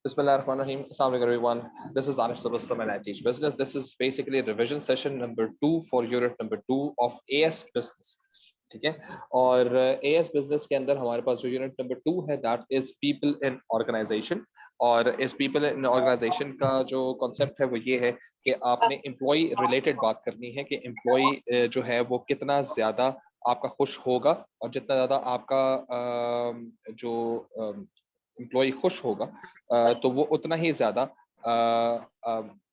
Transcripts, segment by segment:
Bismillahirrahmanirrahim. Assalamu alaikum everyone. This is Danish Tabassum and I teach business. This is basically revision session number 2 for unit number 2 of AS business. ठीक है, और AS business के अंदर हमारे पास जो unit number 2 है that is people in organization. और इस people in organization का जो कॉन्सेप्ट है वो ये है कि आपने एम्प्लॉय रिलेटेड बात करनी है कि एम्प्लॉय जो है वो कितना ज्यादा आपका खुश होगा और जितना ज्यादा आपका जो एम्प्लॉय खुश होगा तो वो उतना ही ज्यादा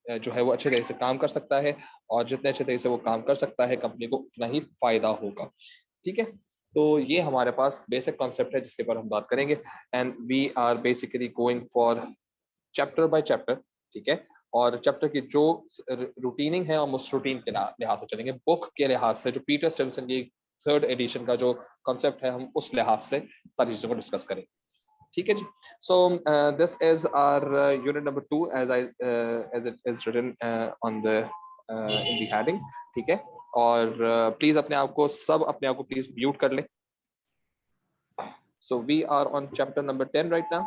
जो है वो अच्छे तरीके से काम कर सकता है और जितने अच्छे तरीके से वो काम कर सकता है कंपनी को उतना ही फायदा होगा। ठीक है, तो ये हमारे पास बेसिक कॉन्सेप्ट है जिसके ऊपर हम बात करेंगे and we are basically going for chapter by chapter. ठीक है, और चैप्टर की जो रूटीनिंग है हम उस रूटीन के लिहाज से चलेंगे, बुक के लिहाज से जो पीटर स्टिवसन की 3rd एडिशन का जो कॉन्सेप्ट है हम उस लिहाज से सारी चीजों को डिस्कस करेंगे। ठीक है जी, so this is our unit number 2 as it is written on the in the heading। ठीक है, और प्लीज अपने आप को प्लीज म्यूट कर ले। So we are on chapter number 10 right now.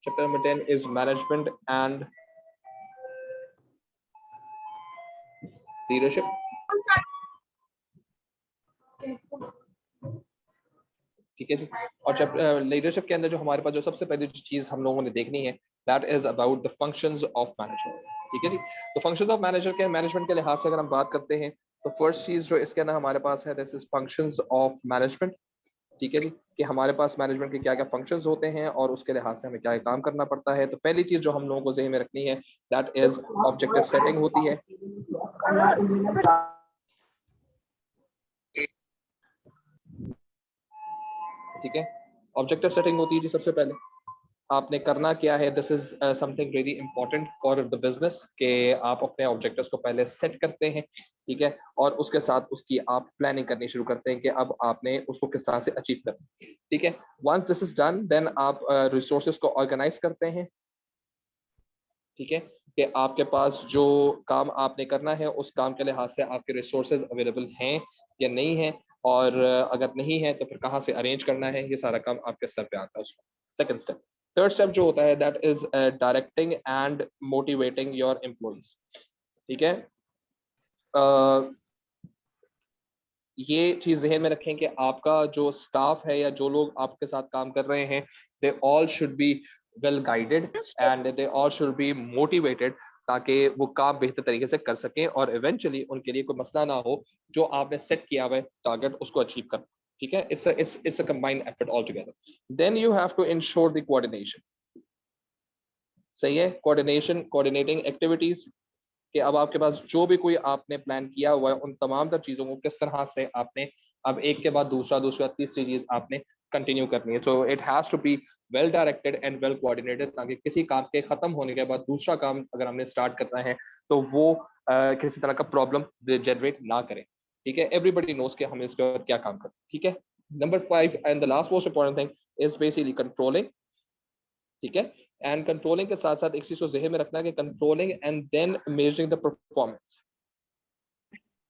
Chapter number 10 is management and leadership। ठीक है जी, और चैप्टर लीडरशिप के अंदर जो हमारे पास जो सबसे पहली चीज हम लोगों ने देखनी है that is about the functions of manager. ठीक है जी, तो फंक्शंस ऑफ मैनेजर के मैनेजमेंट के लिहाज से अगर हम बात करते हैं तो फर्स्ट चीज जो इसके अंदर हमारे पास है this is functions of management. ठीक है जी, कि हमारे पास मैनेजमेंट के क्या क्या फंक्शंस होते हैं और उसके लिहाज से हमें क्या काम करना पड़ता है। तो पहली चीज जो हम लोगों को ज़हन में रखनी है दैट इज ऑब्जेक्टिव सेटिंग होती है। ठीक है, ऑब्जेक्टिव सेटिंग होती है जी। सबसे पहले आपने करना क्या है, this is something very important for the business कि आप अपने ऑब्जेक्टिव्स को पहले सेट करते हैं। ठीक है, और उसके साथ उसकी आप प्लानिंग करनी शुरू करते हैं कि अब आपने उसको किस तरह से अचीव करना है। ठीक है, once this is done then आप रिसोर्सेज को ऑर्गेनाइज करते हैं। ठीक है, कि आपके पास जो काम आपने करना है उस काम के लिहाज से आपके रिसोर्सेज अवेलेबल हैं या नहीं है, और अगर नहीं है तो फिर कहाँ से अरेंज करना है, ये सारा काम आपके सर पे आता है उसमें। सेकंड स्टेप, थर्ड स्टेप जो होता है that is directing and motivating your employees. ठीक है, ये चीज ज़हन में रखें कि आपका जो स्टाफ है या जो लोग आपके साथ काम कर रहे हैं they all should be well guided and they all should be motivated ताकि वो काम बेहतर तरीके से कर सकें और इवेंचुअली उनके लिए कोई मसला ना हो जो आपने सेट किया हुआ है टारगेट उसको अचीव करना। ठीक है, it's a combined effort all together. Then you have to ensure the coordination. सही है, कोऑर्डिनेटिंग एक्टिविटीज कि अब आपके पास जो भी कोई आपने प्लान किया हुआ है उन तमाम तर चीजों को किस तरह से आपने अब एक के बाद दूसरा तीसरी चीज आपने कंटिन्यू करनी है। तो it has to be well directed and well coordinated ताकि किसी काम के खत्म होने के बाद दूसरा काम अगर हमने स्टार्ट करना है तो वो किसी तरह का प्रॉब्लम जनरेट ना करे। ठीक है, एवरीबडी नोज कि हमें इसके बाद क्या काम करना है। ठीक है, number 5 and the last most important thing is basically controlling. ठीक है, एंड कंट्रोलिंग के साथ साथ एक चीज को ज़हन में रखना कि controlling and then measuring the performance.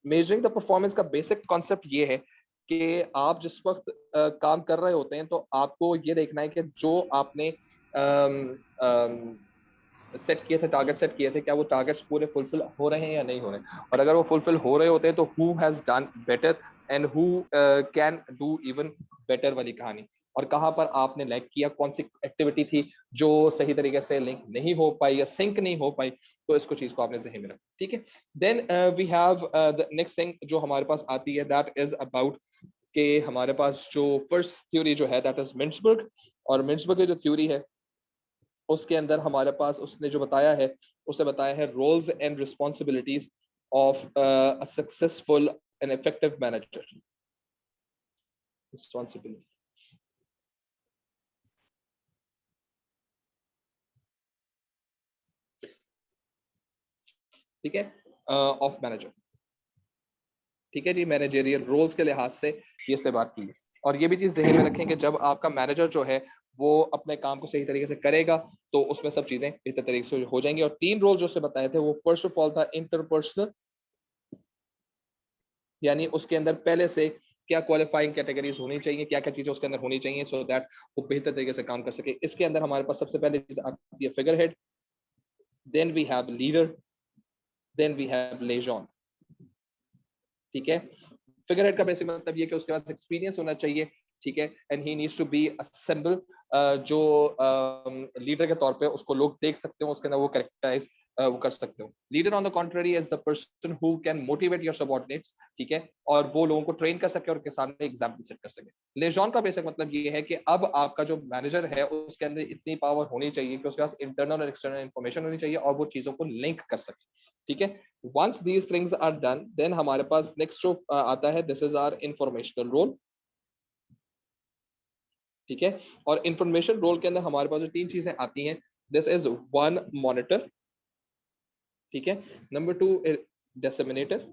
Measuring the performance का बेसिक कॉन्सेप्ट ये है कि आप जिस वक्त काम कर रहे होते हैं तो आपको ये देखना है कि जो आपने सेट किए थे, टारगेट सेट किए थे, क्या वो टारगेट्स पूरे फुलफिल हो रहे हैं या नहीं हो रहे हैं। और अगर वो फुलफिल हो रहे होते हैं तो who has done better and who can do even better वाली कहानी, और कहाँ पर आपने लैग किया, कौन सी एक्टिविटी थी जो सही तरीके से लिंक नहीं हो पाई या सिंक नहीं हो पाई, तो इसको चीज को आपने ज़हन में रखा। ठीक है, then we have the next thing जो हमारे पास आती है दैट इज अबाउट कि हमारे पास जो फर्स्ट थ्योरी जो है दैट इज मिंसबर्ग। और मिंसबर्ग की जो थ्योरी है उसके अंदर हमारे पास उसने जो बताया है उसने बताया है roles and responsibilities of a successful and effective manager. Responsibility, ठीक है, ऑफ मैनेजर। ठीक है जी, मैनेजरियल रोल्स के लिहाज से ये इसने बात की है। और ये भी चीज ज़हन में रखें कि जब आपका मैनेजर जो है वो अपने काम को सही तरीके से करेगा तो उसमें सब चीजें बेहतर तरीके से हो जाएंगी। और 3 रोल जो उसने बताए थे वो फर्स्ट ऑफ ऑल था इंटरपर्सनल, यानी उसके अंदर पहले से क्या क्वालिफाइंग कैटेगरीज होनी चाहिए, क्या क्या चीजें उसके अंदर होनी चाहिए सो दैट वो बेहतर तरीके से काम कर सके। इसके अंदर हमारे पास सबसे पहले चीज आती है figure head, then we have leader, then we have liaison. ठीक है, फिगर हेड का बेसिक मतलब ये कि उसके पास एक्सपीरियंस होना चाहिए, ठीक है, and he needs to be assemble, जो लीडर के तौर पे उसको लोग देख सकते हो, उसके अंदर वो कैरेक्टराइज वो कर सकते हो। Leader on the contrary is the person who can motivate your subordinates, ठीक है, और वो लोगों को ट्रेन कर सके और उनके सामने एग्जाम्पल सेट कर सके। लेजॉन का बेसिक मतलब ये है कि अब आपका जो मैनेजर है उसके अंदर इतनी पावर होनी चाहिए कि उसके पास इंटरनल और एक्सटर्नल इंफॉर्मेशन होनी चाहिए और वो चीजों को लिंक कर सके, ठीक है। once these things are done, then हमारे पास next जो आता है, this is our informational role, ठीक है। और इंफॉर्मेशन रोल के अंदर हमारे पास जो तीन चीजें आती हैं, दिस इज वन मॉनिटर, ठीक है, number two disseminator,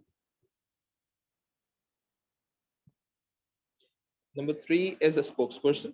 number three is a spokesperson,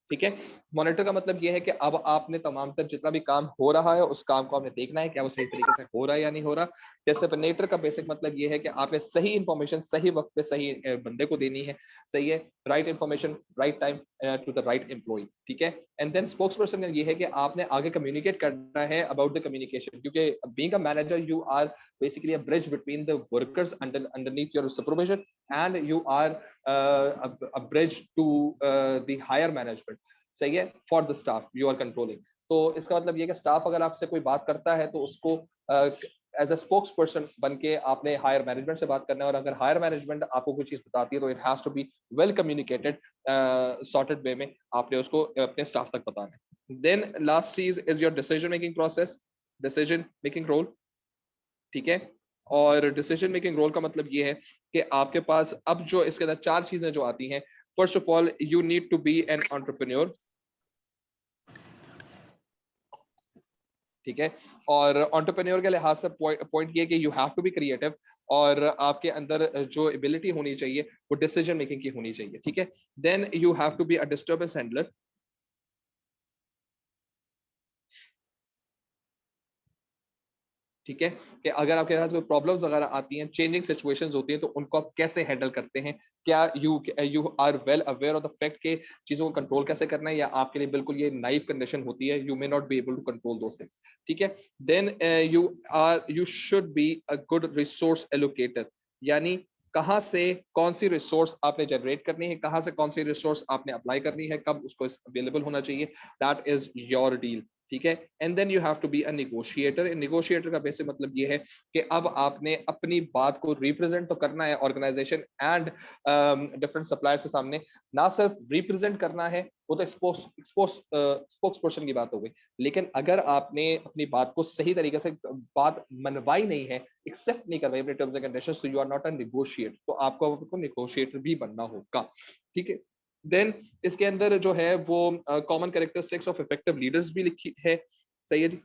ठीक है। मॉनिटर का मतलब ये है कि अब आपने तमाम तर जितना भी काम हो रहा है उस काम को आपने देखना है क्या वो सही तरीके से हो रहा है या नहीं हो रहा। डिसिप्लिनेटर का बेसिक मतलब ये है कि आपने सही इंफॉर्मेशन सही वक्त पे सही बंदे को देनी है, सही है, right information right time to the right employ, ठीक है। एंड देन स्पोक्स पर्सन ये है कि आपने आगे कम्युनिकेट करना है अबाउट द कम्युनिकेशन, क्योंकि being a manager you are basically a bridge between the workers underneath your supervision and you are a bridge to the higher management, सही है, for the staff you are controlling. तो इसका मतलब ये कि staff अगर आपसे कोई बात करता है तो उसको एज अ स्पोक्स पर्सन बन के आपने हायर मैनेजमेंट से बात करना है, और अगर हायर मैनेजमेंट आपको कोई चीज बताती है तो it has to be well communicated, sorted way में आपने उसको अपने स्टाफ तक बताना है। देन लास्ट चीज is your decision making process, decision making role, ठीक है। और डिसीजन मेकिंग रोल का मतलब ये है कि आपके पास अब जो इसके अंदर चार चीजें जो आती हैं, first of all you need to be an entrepreneur, ठीक है। और एंटरप्रेन्योर के लिहाज से पॉइंट ये कि you have to be creative, और आपके अंदर जो एबिलिटी होनी चाहिए वो डिसीजन मेकिंग की होनी चाहिए, ठीक है। Then you have to be a disturbance handler, ठीक है, कि अगर आपके पास कोई प्रॉब्लम्स वगैरह आती हैं, चेंजिंग सिचुएशंस होती हैं, तो उनको आप कैसे हैंडल करते हैं, क्या you are well aware of the fact के चीजों को कंट्रोल कैसे करना है, या आपके लिए बिल्कुल ये नाइव कंडीशन होती है, you may not be able to control those things, ठीक है। Then you should be a good resource allocator, यानी कहाँ से कौन सी रिसोर्स आपने जनरेट करनी है, कहाँ से कौन सी रिसोर्स आपने अप्लाई करनी है, कब उसको अवेलेबल होना चाहिए, दैट इज योर डील, ठीक है। And then you have to be a negotiator. Negotiator का बेसिक मतलब ये है कि अब आपने अपनी बात को रिप्रेजेंट तो करना है ऑर्गेनाइजेशन एंड डिफरेंट सप्लायर्स के सामने, ना सिर्फ रिप्रेजेंट करना है, वो तो स्पोक्स पर्सन की बात हो गई, लेकिन अगर आपने अपनी बात को सही तरीके से बात मनवाई नहीं है, एक्सेप्ट नहीं करवाई अपने टर्म्स एंड कंडीशंस, तो you are not a negotiator, तो आपको निगोशिएटर भी बनना होगा, ठीक है। देन इसके अंदर जो है वो common characteristics of effective leaders भी लिखी है, सही है जी।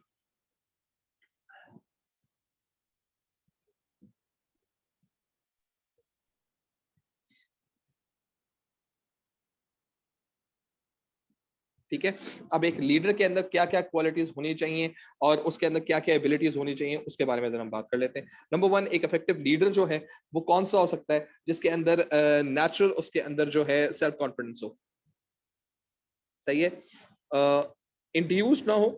ठीक है, अब एक लीडर के अंदर क्या क्या क्वालिटीज होनी चाहिए और उसके अंदर क्या क्या एबिलिटीज होनी चाहिए उसके बारे में जरा हम बात कर लेते हैं। नंबर वन, एक इफेक्टिव लीडर जो है वो कौन सा हो सकता है, जिसके अंदर नेचुरल उसके अंदर जो है सेल्फ कॉन्फिडेंस हो, सही है, इंड्यूस ना हो,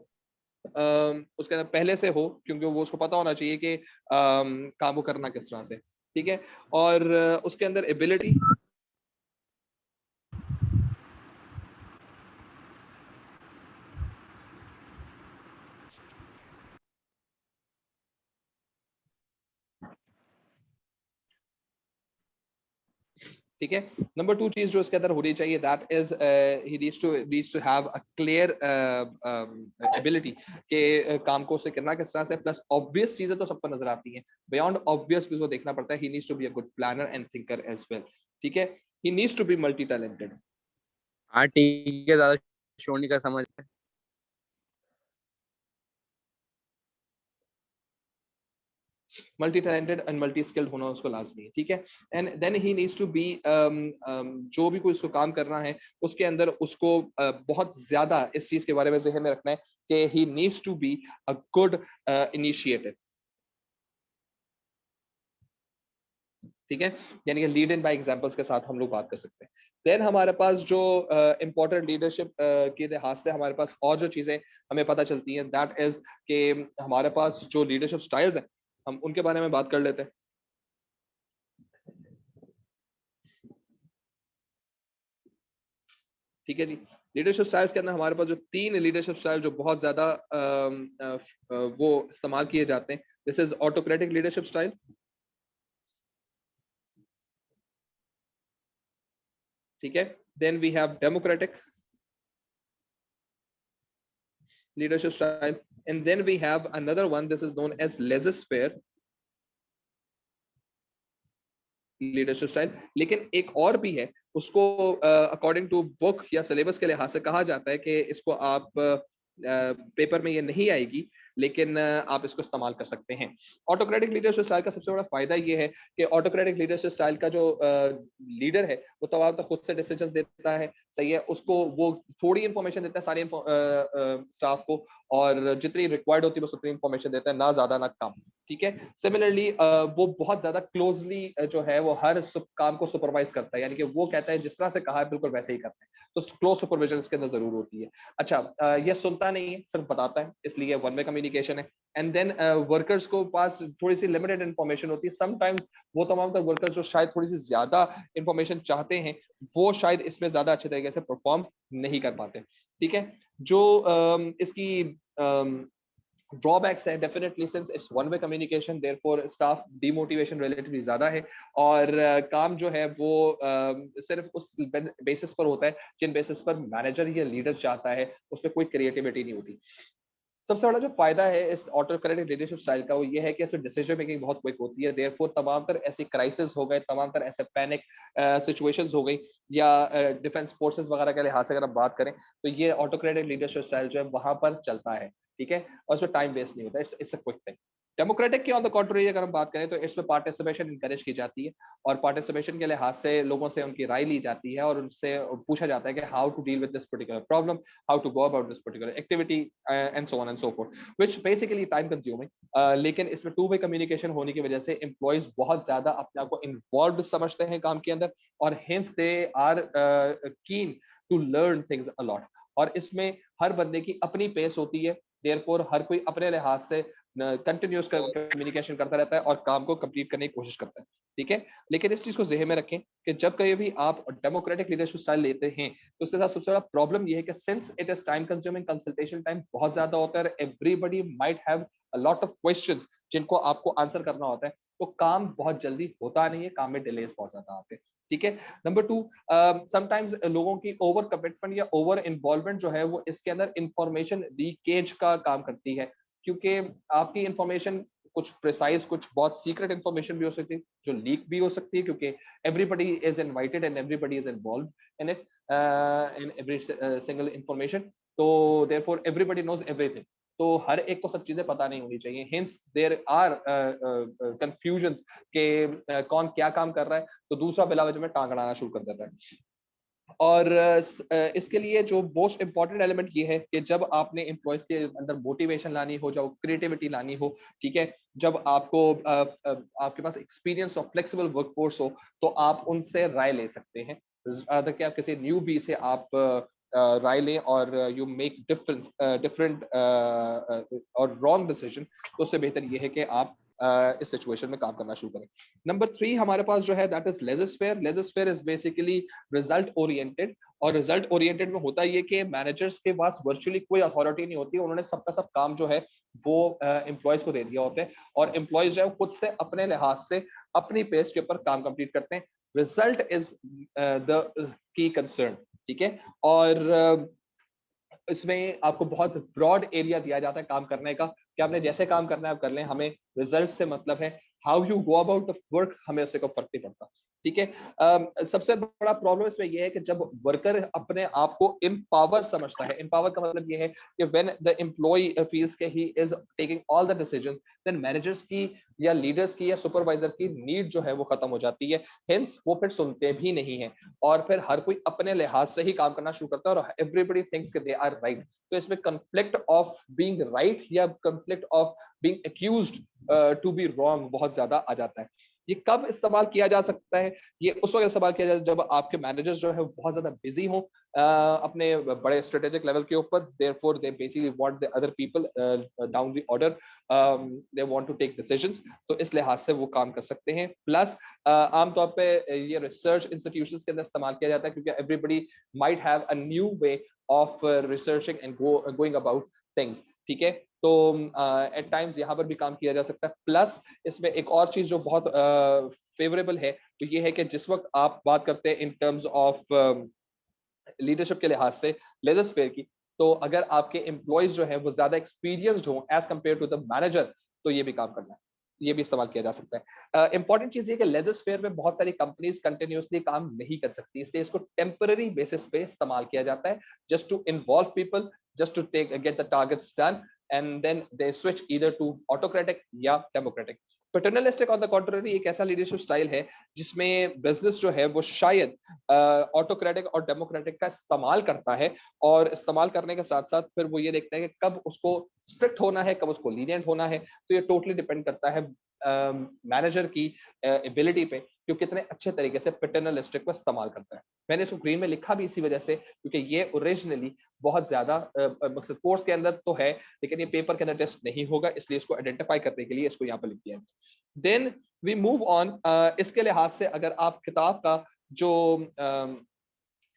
उसके अंदर पहले से हो, क्योंकि वो उसको पता होना चाहिए कि काम वो करना किस तरह से, ठीक है। और उसके अंदर एबिलिटी, ठीक है। नंबर टू चीज जो इसके अंदर होनी चाहिए, that is he needs to have a clear ability के काम को उसे करना किस तरह से, प्लस ऑब्वियस चीजें तो सबको नजर आती हैं, बियॉन्ड ऑब्वियस भी उसको देखना पड़ता है, he needs to be a good planner and thinker as well, ठीक है। He needs to be multi talented, हाँ ठीक है, ज्यादा शोर नहीं कर समझ में। Multi talented and multi skilled होना उसको लाजमी है, ठीक है। And then he needs to be, जो भी कोई उसको काम करना है उसके अंदर उसको बहुत ज्यादा इस चीज के बारे में जहन में रखना है कि he needs to be a good initiator, ठीक है, यानी कि लीड इन बाय एग्जांपल्स के साथ हम लोग बात कर सकते हैं। देन हमारे पास जो इंपॉर्टेंट लीडरशिप के लिहाज से हमारे पास और जो चीजें हमें पता चलती हैं, दैट इज कि हमारे पास जो लीडरशिप स्टाइल्स हैं, हम उनके बारे में बात कर लेते हैं। ठीक है जी, लीडरशिप स्टाइल्स के अंदर हमारे पास जो 3 लीडरशिप स्टाइल जो बहुत ज्यादा वो इस्तेमाल किए जाते हैं, this is autocratic leadership style, ठीक है। Then we have democratic leadership style, and then we have another one, this is known as laissez-faire leadership style. लेकिन एक और भी है, उसको अकॉर्डिंग टू बुक या सिलेबस के लिहाज से कहा जाता है कि इसको आप पेपर में ये नहीं आएगी, लेकिन आप इसको इस्तेमाल कर सकते हैं। ऑटोक्रेटिक लीडरशिप स्टाइल का सबसे बड़ा फायदा ये है कि ऑटोक्रेटिक लीडरशिप स्टाइल का जो लीडर है वो तमाम तो खुद से डिसीजन देता है, सही है, उसको वो थोड़ी इंफॉर्मेशन देता है सारी स्टाफ को, और जितनी रिक्वायर्ड होती है बस उतनी इंफॉर्मेशन देता है, ना ज्यादा ना कम, ठीक है। सिमिलरली वो बहुत ज्यादा क्लोजली जो है वो हर काम को सुपरवाइज करता है, यानी कि वो कहता है जिस तरह से कहा है बिल्कुल वैसे ही करता है, तो क्लोज सुपरविजन इसके अंदर जरूर होती है। अच्छा, ये सुनता नहीं है, सिर्फ बताता है, इसलिए वन वे कम्युनिकेशन है। एंड देन वर्कर्स को पास थोड़ी सी लिमिटेड इंफॉर्मेशन होती है, समटाइम्स वो तमाम तर वर्कर्स जो शायद थोड़ी सी ज्यादा इंफॉर्मेशन चाहते हैं, वो शायद इसमें ज्यादा अच्छे तरीके से परफॉर्म नहीं कर पाते, ठीक है। जो इसकी ड्रॉबैक्स है, definitely since it's one way communication therefore staff demotivation relatively ज्यादा है, और काम जो है वो सिर्फ उस बेसिस पर होता है जिन बेसिस पर मैनेजर या लीडर चाहता है, उसमें कोई क्रिएटिविटी नहीं होती। सबसे बड़ा जो फायदा है इस ऑटोक्रेटिक लीडरशिप स्टाइल का वो ये है कि इसमें डिसीजन मेकिंग बहुत क्विक होती है, देयरफॉर तमाम तर ऐसी क्राइसिस हो गए, तमाम तर ऐसे पैनिक सिचुएशंस हो गई, या डिफेंस फोर्सेस वगैरह के लिहाज से अगर हम बात करें, तो ये ऑटोक्रेटिक लीडरशिप स्टाइल जो है वहां पर चलता है, ठीक है, और उसमें टाइम वेस्ट नहीं होता, it's a quick thing. Democratic की ऑन द कॉन्ट्री अगर हम बात करें तो इसमें पार्टिसिपेशन इंकरेज की जाती है, और पार्टिसिपेशन के लिहाज से लोगों से उनकी राय ली जाती है, और उनसे पूछा जाता है कि how to deal with this particular problem, how to go about this particular activity, and so on and so forth, which basically time consuming, लेकिन इसमें टू वे कम्युनिकेशन होने की वजह से एम्प्लॉयज बहुत ज्यादा अपने आप को इन्वॉल्व समझते हैं काम के अंदर, और hence they are keen to learn things a lot, और इसमें हर बंदे की अपनी पेस होती है, देयरफॉर हर कोई अपने लिहाज से कंटिन्यूस कम्युनिकेशन करता रहता है और काम को कंप्लीट करने की कोशिश करता है, ठीक है। लेकिन इस चीज को ज़हन में रखें कि जब कहीं भी आप डेमोक्रेटिक लीडरशिप स्टाइल लेते हैं, तो उसके साथ सबसे बड़ा प्रॉब्लम ये है कि since it is time consuming, consultation time बहुत ज्यादा होता है, everybody might have a lot of questions जिनको आपको आंसर करना होता है, तो काम बहुत जल्दी होता नहीं है, काम में डिलेस बहुत ज्यादा आते हैं, ठीक है। नंबर 2, समटाइम्स लोगों की ओवर कमिटमेंट या ओवर इन्वॉल्वमेंट जो है वो इसके अंदर इंफॉर्मेशन लीकेज का काम करती है, क्योंकि आपकी इंफॉर्मेशन कुछ प्रिसाइज, कुछ बहुत सीक्रेट इंफॉर्मेशन भी हो सकती है जो लीक भी हो सकती है, क्योंकि everybody is invited and everybody is involved in it, in every single information, तो therefore everybody knows everything, तो हर एक को सब चीजें पता नहीं होनी चाहिए, hence there are confusions कि कौन क्या काम कर रहा है, तो दूसरा बिला वजह में टांग अड़ाना शुरू कर देता है। और इसके लिए जो मोस्ट इंपॉर्टेंट एलिमेंट ये है कि जब आपने एम्प्लॉयज के अंदर मोटिवेशन लानी हो, जब क्रिएटिविटी लानी हो, ठीक है, जब आपको आपके पास एक्सपीरियंस और फ्लेक्सिबल वर्कफोर्स हो, तो आप उनसे राय ले सकते हैं, अगर कि आप किसी न्यू बी से आप राय लें और यू मेक डिफरेंट और रॉन्ग डिसीजन, तो उससे बेहतर ये है कि आप इस सिचुएशन में काम करना शुरू करें। नंबर 3 हमारे पास जो है that is laser-fair. Laser-fair is basically result oriented, और रिजल्ट ओरिएंटेड में होता ये कि मैनेजर्स के पास वर्चुअली कोई अथॉरिटी नहीं होती, उन्होंने सबका सब काम जो है वो एम्प्लॉयज को दे दिया होता है, और एम्प्लॉयज जो है खुद से अपने लिहाज से अपनी पेस के ऊपर काम कंप्लीट करते हैं। Result is the key concern, ठीक है, और इसमें आपको बहुत ब्रॉड एरिया दिया जाता है काम करने का, कि आपने जैसे काम करना है आप कर लें, हमें रिजल्ट से मतलब है, how you go about the work हमें उससे कोई फर्क नहीं पड़ता, ठीक है। सबसे बड़ा प्रॉब्लम इसमें यह है कि जब वर्कर अपने आप को एम्पावर समझता है, एम्पावर का मतलब यह है कि व्हेन द एम्प्लॉय फील्स के he is taking all the decisions, then managers की या लीडर्स की या सुपरवाइजर की नीड जो है वो खत्म हो जाती है, हेंस वो फिर सुनते भी नहीं है, और फिर हर कोई अपने लिहाज से ही काम करना शुरू करता है, और एवरीबॉडी थिंक्स कि दे आर राइट, तो इसमें कंफ्लिक्ट ऑफ बीइंग राइट या conflict of being accused to be wrong बहुत ज्यादा आ जाता है। ये कब इस्तेमाल किया जा सकता है? ये उस वक्त इस्तेमाल किया जाए जब आपके मैनेजर्स जो है बहुत ज्यादा बिजी हों अपने बड़े स्ट्रेटेजिक लेवल के ऊपर, therefore they basically want the other people down the order, they want to take decisions, तो इस लिहाज से वो काम कर सकते हैं। प्लस आमतौर पे ये रिसर्च इंस्टीट्यूशंस के अंदर इस्तेमाल किया जाता है क्योंकि everybody might have a new way of researching and going about things, ठीक है। तो एट टाइम्स यहाँ पर भी काम किया जा सकता है। प्लस इसमें एक और चीज जो बहुत फेवरेबल है, तो ये है कि जिस वक्त आप बात करते हैं इन टर्म्स ऑफ लीडरशिप के लिहाज से लेजर स्फीयर की, तो अगर आपके एम्प्लॉयज जो है वो ज्यादा एक्सपीरियंस्ड हो as compare to the manager, तो ये भी काम करना है, ये भी इस्तेमाल किया जा सकता है। इंपॉर्टेंट चीज ये कि लेजर स्फीयर में बहुत सारी कंपनीज कंटिन्यूसली काम नहीं कर सकती, इसलिए इसको टेम्पररी बेसिस पे इस्तेमाल किया जाता है, just to involve people, just to take get the targets done, and then they switch either to autocratic या democratic. Paternalistic on the contrary एक ऐसा लीडरशिप स्टाइल है जिसमें बिजनेस जो है वो शायद ऑटोक्रेटिक और डेमोक्रेटिक का इस्तेमाल करता है, और इस्तेमाल करने के साथ साथ फिर वो ये देखता है कि कब उसको स्ट्रिक्ट होना है, कब उसको लीनियंट होना है। तो ये टोटली डिपेंड करता है मैनेजर की एबिलिटी पे, कि कितने अच्छे तरीके से पैटर्नलिस्टिक को इस्तेमाल करता है। मैंने इसको ग्रीन में लिखा भी इसी वजह से क्योंकि ये ओरिजिनली बहुत ज्यादा मकसद कोर्स के अंदर तो है, लेकिन ये पेपर के अंदर टेस्ट नहीं होगा, इसलिए इसको आइडेंटिफाई करने के लिए इसको यहाँ पर लिख दिया है। Then we move on. इसके लिहाज से अगर आप किताब का जो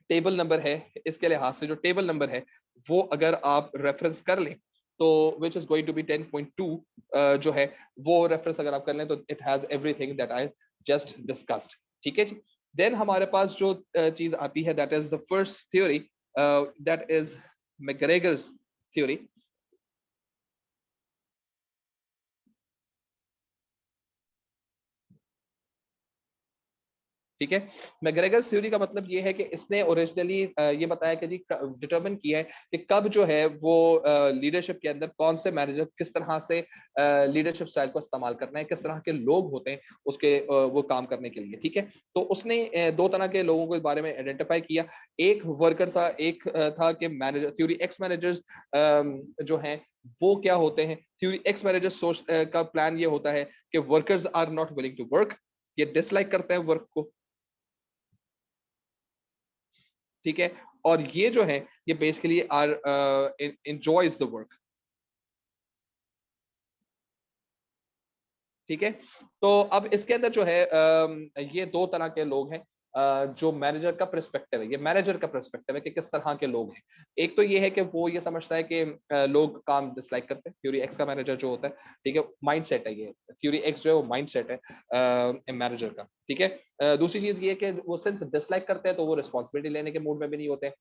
टेबल नंबर है, इसके लिहाज से जो टेबल नंबर है वो अगर आप रेफरेंस कर लें तो which is going to be 10.2 जो है वो रेफरेंस अगर आप कर लें तो it has everything that I just discussed, ठीक है जी। देन हमारे पास जो चीज आती है that is the first theory, that is McGregor's theory. ठीक है। मैकग्रेगर्स थ्योरी का मतलब ये है कि इसने ओरिजिनली ये बताया कि जी डिटरमिन किया है कि कब जो है वो लीडरशिप के अंदर कौन से मैनेजर किस तरह से लीडरशिप स्टाइल को इस्तेमाल करना है, किस तरह के लोग होते हैं उसके वो काम करने के लिए, ठीक है। तो उसने दो तरह के लोगों के बारे में आइडेंटिफाई किया। एक वर्कर था, एक था कि मैनेजर थ्योरी एक्स मैनेजर्स जो हैं वो क्या होते हैं। थ्योरी एक्स मैनेजर सोच का प्लान ये होता है कि workers are not willing to work, ये डिसलाइक करते हैं वर्क को, ठीक है। और ये जो है ये basically are enjoys the work, ठीक है। तो अब इसके अंदर जो है ये दो तरह के लोग हैं। जो मैनेजर का पर्सपेक्टिव है, ये मैनेजर का पर्सपेक्टिव है कि किस तरह के लोग हैं। एक तो ये है कि वो ये समझता है कि लोग काम डिसलाइक करते हैं, थ्योरी एक्स का मैनेजर जो होता है, ठीक है, माइंडसेट है ये, थ्योरी एक्स जो है वो माइंडसेट है मैनेजर का, ठीक है। दूसरी चीज ये है कि वो सिंस डिसलाइक करते हैं तो वो रिस्पॉन्सिबिलिटी लेने के मूड में भी नहीं होते।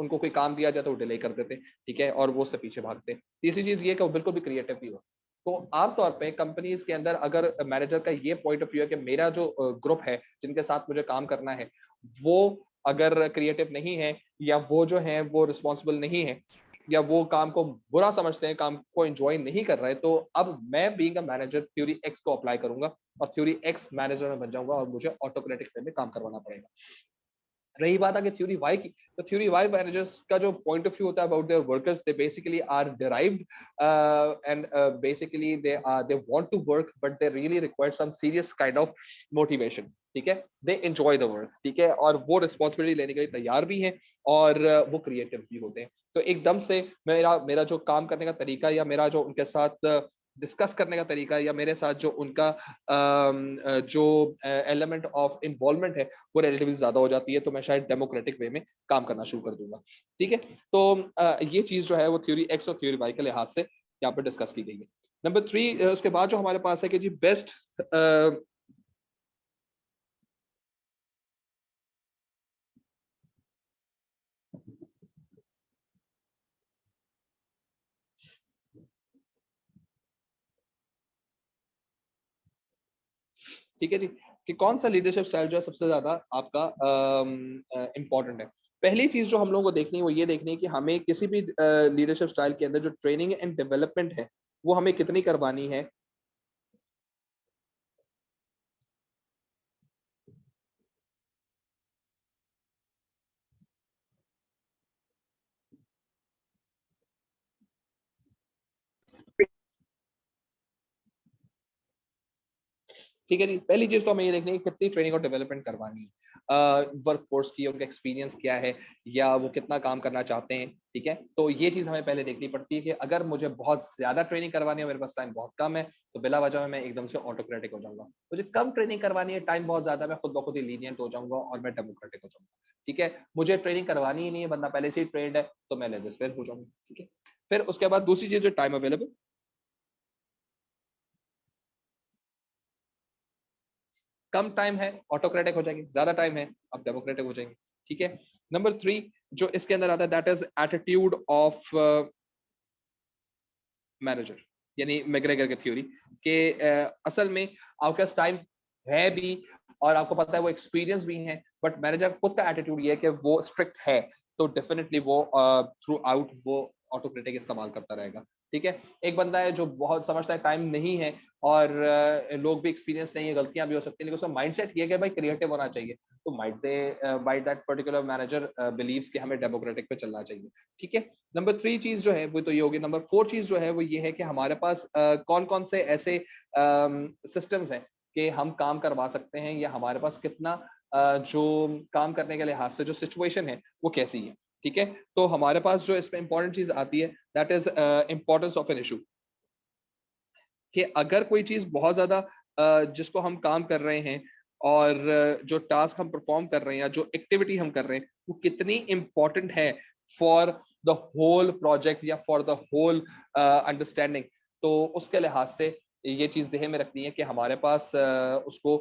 उनको कोई काम दिया जाए तो वो डिले कर देते, ठीक है, और वो उससे पीछे भागते। तीसरी चीज ये कि वो बिल्कुल भी क्रिएटिव नहीं होते। तो आमतौर पे कंपनीज के अंदर अगर मैनेजर का ये पॉइंट ऑफ व्यू है कि मेरा जो ग्रुप है जिनके साथ मुझे काम करना है वो अगर क्रिएटिव नहीं है, या वो जो है वो रिस्पॉन्सिबल नहीं है, या वो काम को बुरा समझते हैं, काम को एंजॉय नहीं कर रहे, तो अब मैं being a manager theory x को अप्लाई करूंगा और थ्योरी एक्स मैनेजर में बन जाऊंगा और मुझे ऑटोक्रेटिक वे में काम करवाना पड़ेगा। रही बात आगे थ्योरी वाई की, तो थ्योरी वाई मैनेजर्स का जो पॉइंट ऑफ व्यू होता है about their workers, they basically are derived and basically they want to work but they really require some serious kind of motivation, ठीक है। दे एंजॉय द वर्क, ठीक है, और वो रिस्पॉन्सिबिलिटी लेने के लिए तैयार भी हैं, और वो क्रिएटिव भी होते हैं। तो एकदम से मेरा मेरा जो काम करने का तरीका या मेरा जो उनके साथ डिस्कस करने का तरीका या मेरे साथ जो उनका जो एलिमेंट ऑफ इन्वॉल्वमेंट है वो रिलेटिवली ज्यादा हो जाती है, तो मैं शायद डेमोक्रेटिक वे में काम करना शुरू कर दूंगा, ठीक है। तो ये चीज जो है वो थ्योरी एक्स और थ्योरी वाई के लिहाज से यहाँ पर डिस्कस की गई है। नंबर 3 उसके बाद जो हमारे पास है कि जी बेस्ट, ठीक है जी, कि कौन सा लीडरशिप स्टाइल जो है सबसे ज्यादा आपका इंपॉर्टेंट है। पहली चीज जो हम लोगों को देखनी है वो ये देखनी है कि हमें किसी भी लीडरशिप स्टाइल के अंदर जो ट्रेनिंग एंड डेवलपमेंट है वो हमें कितनी करवानी है। ठीक है जी। पहली चीज तो हमें ये देखनी है कितनी ट्रेनिंग और डेवलपमेंट करवानी है, वर्क फोर्स की, उनका एक्सपीरियंस क्या है, या वो कितना काम करना चाहते हैं। ठीक है, तो ये चीज हमें पहले देखनी पड़ती है कि अगर मुझे बहुत ज्यादा ट्रेनिंग करवानी है, मेरे पास टाइम बहुत कम है, तो बिला वजह में मैं एकदम से ऑटोक्रेटिक हो जाऊंगा। मुझे कम ट्रेनिंग करवानी है, टाइम बहुत ज्यादा, मैं खुद ब खुद ही लीनियंट हो जाऊंगा और मैं डेमोक्रेटिक हो जाऊंगा। ठीक है, मुझे ट्रेनिंग करवानी ही नहीं है, बंदा पहले से ही ट्रेंड है, तो मैं लेजिस्लेट हो जाऊंगा। ठीक है, फिर उसके बाद दूसरी चीज है टाइम अवेलेबल। कम टाइम है ऑटोक्रेटिक हो जाएंगे, ज्यादा टाइम है आप डेमोक्रेटिक हो जाएंगे। ठीक है, नंबर 3 जो इसके अंदर आता है that is attitude of manager, यानी मैग्रेगर की थ्योरी के असल में आपके पास टाइम है भी और आपको पता है वो एक्सपीरियंस भी है, बट मैनेजर खुद का एटीट्यूड ये है कि वो स्ट्रिक्ट है, तो डेफिनेटली वो थ्रू आउट वो ऑटोक्रेटिक इस्तेमाल करता रहेगा। ठीक है, एक बंदा है जो बहुत समझता है टाइम नहीं है और लोग भी एक्सपीरियंस नहीं है, गलतियां भी हो सकती है, लेकिन उसका माइंडसेट ये है कि भाई क्रिएटिव होना चाहिए, तो might that particular manager believes कि हमें डेमोक्रेटिक पे चलना चाहिए। ठीक है, नंबर 3 चीज जो है वो तो ये होगी। नंबर 4 चीज जो है वो ये है कि हमारे पास कौन कौन से ऐसे सिस्टम्स हैं कि हम काम करवा सकते हैं, या हमारे पास कितना जो काम करने के लिहाज से जो सिचुएशन है वो कैसी है। ठीक है, तो हमारे पास जो इसमें इंपॉर्टेंट चीज आती है that is importance of an issue, कि अगर कोई चीज बहुत ज्यादा जिसको हम काम कर रहे हैं और जो टास्क हम परफॉर्म कर रहे हैं या जो एक्टिविटी हम कर रहे हैं वो कितनी इंपॉर्टेंट है फॉर द होल प्रोजेक्ट या फॉर द होल अंडरस्टैंडिंग, तो उसके लिहाज से ये चीज ध्यान में रखनी है कि हमारे पास उसको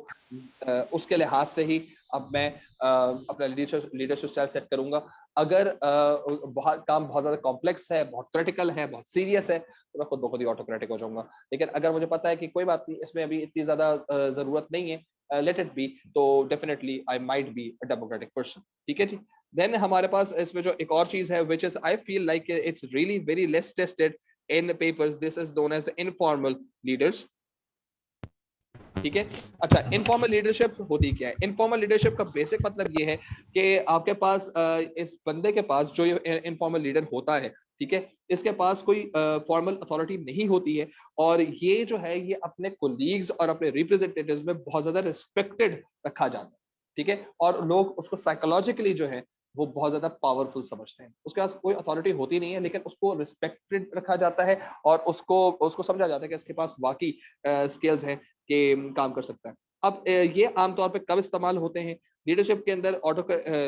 उसके लिहाज से ही अब मैं अपना लीडरशिप स्टाइल सेट करूंगा। अगर बहुत काम बहुत ज्यादा कॉम्प्लेक्स है, बहुत क्रिटिकल है, बहुत सीरियस है, तो मैं खुद ब खुद ही ऑटोक्रेटिक हो जाऊंगा। लेकिन अगर मुझे पता है कि कोई बात नहीं, इसमें अभी इतनी ज्यादा जरूरत नहीं है, लेट इट बी, तो definitely I might be a democratic person. ठीक है जी। देन हमारे पास इसमें जो एक और चीज है which is I feel like it's really very less tested in papers, this is known as informal leaders. ठीक है, अच्छा इनफॉर्मल लीडरशिप होती क्या है? इनफॉर्मल लीडरशिप का बेसिक मतलब ये है कि आपके पास इस बंदे के पास जो ये इनफॉर्मल लीडर होता है, ठीक है, इसके पास कोई फॉर्मल अथॉरिटी नहीं होती है, और ये जो है ये अपने कोलीग्स और अपने रिप्रेजेंटेटिव्स में बहुत ज्यादा रिस्पेक्टेड रखा जाता है। ठीक है, और लोग उसको साइकोलॉजिकली जो है वो बहुत ज्यादा पावरफुल समझते हैं। उसके पास कोई अथॉरिटी होती नहीं है, लेकिन उसको रिस्पेक्टेड रखा जाता है और उसको उसको समझा जाता है कि इसके पास वाकई स्किल्स हैं के काम कर सकता है। अब ये आमतौर पे कब इस्तेमाल होते हैं लीडरशिप के अंदर?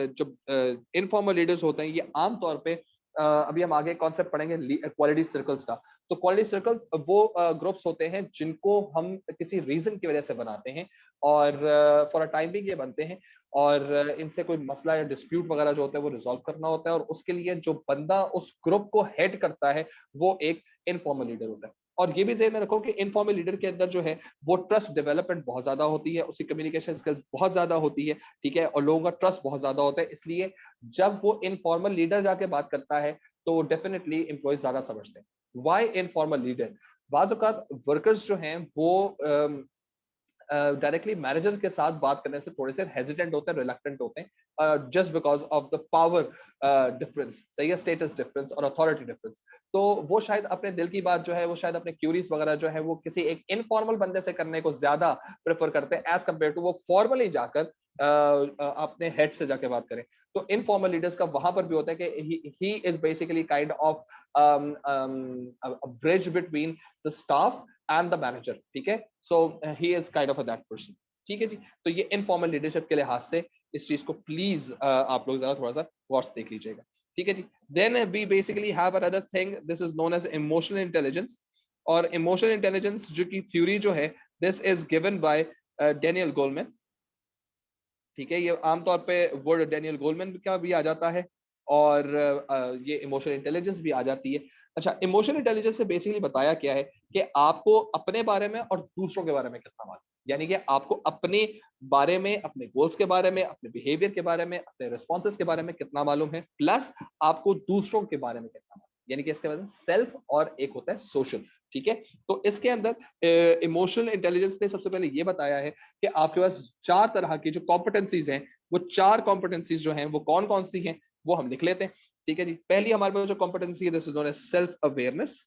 जो इनफॉर्मल लीडर्स होते हैं ये आमतौर पे अभी हम आगे कॉन्सेप्ट पढ़ेंगे क्वालिटी सर्कल्स का। तो क्वालिटी सर्कल्स वो ग्रुप्स होते हैं जिनको हम किसी रीजन की वजह से बनाते हैं और फॉर अ टाइम भी ये बनते हैं, और इनसे कोई मसला या डिस्प्यूट वगैरह जो होता है वो रिजॉल्व करना होता है, और उसके लिए जो बंदा उस ग्रुप को हेड करता है वो एक इनफॉर्मल लीडर होता है। और ये भी ज़हन में रखो कि इनफॉर्मल लीडर के अंदर जो है वो ट्रस्ट डेवलपमेंट बहुत ज्यादा होती है, उसकी कम्युनिकेशन स्किल्स बहुत ज्यादा होती है। ठीक है, और लोगों का ट्रस्ट बहुत ज्यादा होता है, इसलिए जब वो इनफॉर्मल लीडर जाके बात करता है तो डेफिनेटली एम्प्लॉयज ज्यादा समझते हैं। Why informal leader? बाज़ औक़ात वर्कर्स जो हैं वो डायरेक्टली मैनेजर के साथ बात करने से थोड़े से हेजिटेंट होते हैं, रिलक्टेंट होते हैं, just because of the power difference, सही है, स्टेटस डिफरेंस और अथॉरिटी डिफरेंस। तो वो शायद अपने दिल की बात जो है वो शायद अपने क्यूरीज वगैरह जो है वो किसी एक इनफॉर्मल बंदे से करने को ज्यादा प्रेफर करते हैं एज कम्पेयर टू वो फॉर्मली जाकर अपने हेड से जाके बात करें। तो इनफॉर्मल लीडर्स का वहां पर भी होता है कि he is basically kind of bridge between the staff and the manager. ठीक है, so he is kind of that person. ठीक है जी, तो ये इनफॉर्मल लीडरशिप के लिहाज से इस चीज को प्लीज आप लोग जरा थोड़ा सा गौर से देख लीजिएगा। ठीक है जी। Then we basically have another thing, this is known as emotional intelligence. और इमोशनल इंटेलिजेंस जो की थ्योरी जो है this is given by Daniel Goleman. ठीक है, ये आमतौर पे वर्ड डेनियल गोलमैन का भी आ जाता है और ये इमोशनल इंटेलिजेंस भी आ जाती है। अच्छा, इमोशनल इंटेलिजेंस से बेसिकली बताया क्या है कि आपको अपने बारे में और दूसरों के बारे में कितना मालूम, यानी कि आपको अपने बारे में, अपने गोल्स के बारे में, अपने बिहेवियर के बारे में, अपने रिस्पॉन्सेज के बारे में कितना मालूम है, प्लस आपको दूसरों के बारे में कितना मालूम, यानी कि इसके बारे में सेल्फ और एक होता है सोशल। ठीक है, तो इसके अंदर इमोशनल इंटेलिजेंस ने सबसे पहले ये बताया है कि आपके पास 4 तरह की जो कॉम्पिटेंसीज हैं, वो 4 कॉम्पिटेंसीज जो हैं वो कौन कौन सी हैं वो हम लिख लेते हैं। ठीक है जी, पहली हमारे पास जो कॉम्पिटेंसी है this is known as self awareness.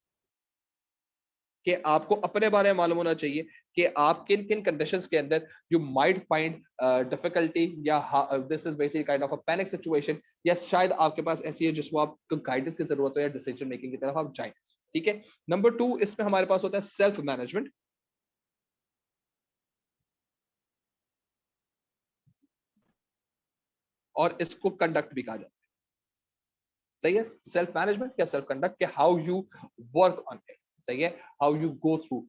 कि आपको अपने बारे में मालूम होना चाहिए कि आप किन किन कंडीशंस के अंदर यू माइट फाइंड डिफिकल्टी, या this is basically kind of a panic situation, या शायद आपके पास ऐसी है जिसको आपको गाइडेंस की जरूरत हो या डिसीजन मेकिंग की तरफ आप जाएं। ठीक है। नंबर 2 इसमें हमारे पास होता है सेल्फ मैनेजमेंट, और इसको कंडक्ट भी कहा जाता है। सही है। सेल्फ मैनेजमेंट या सेल्फ कंडक्ट के how you work on it. सही है। How you go through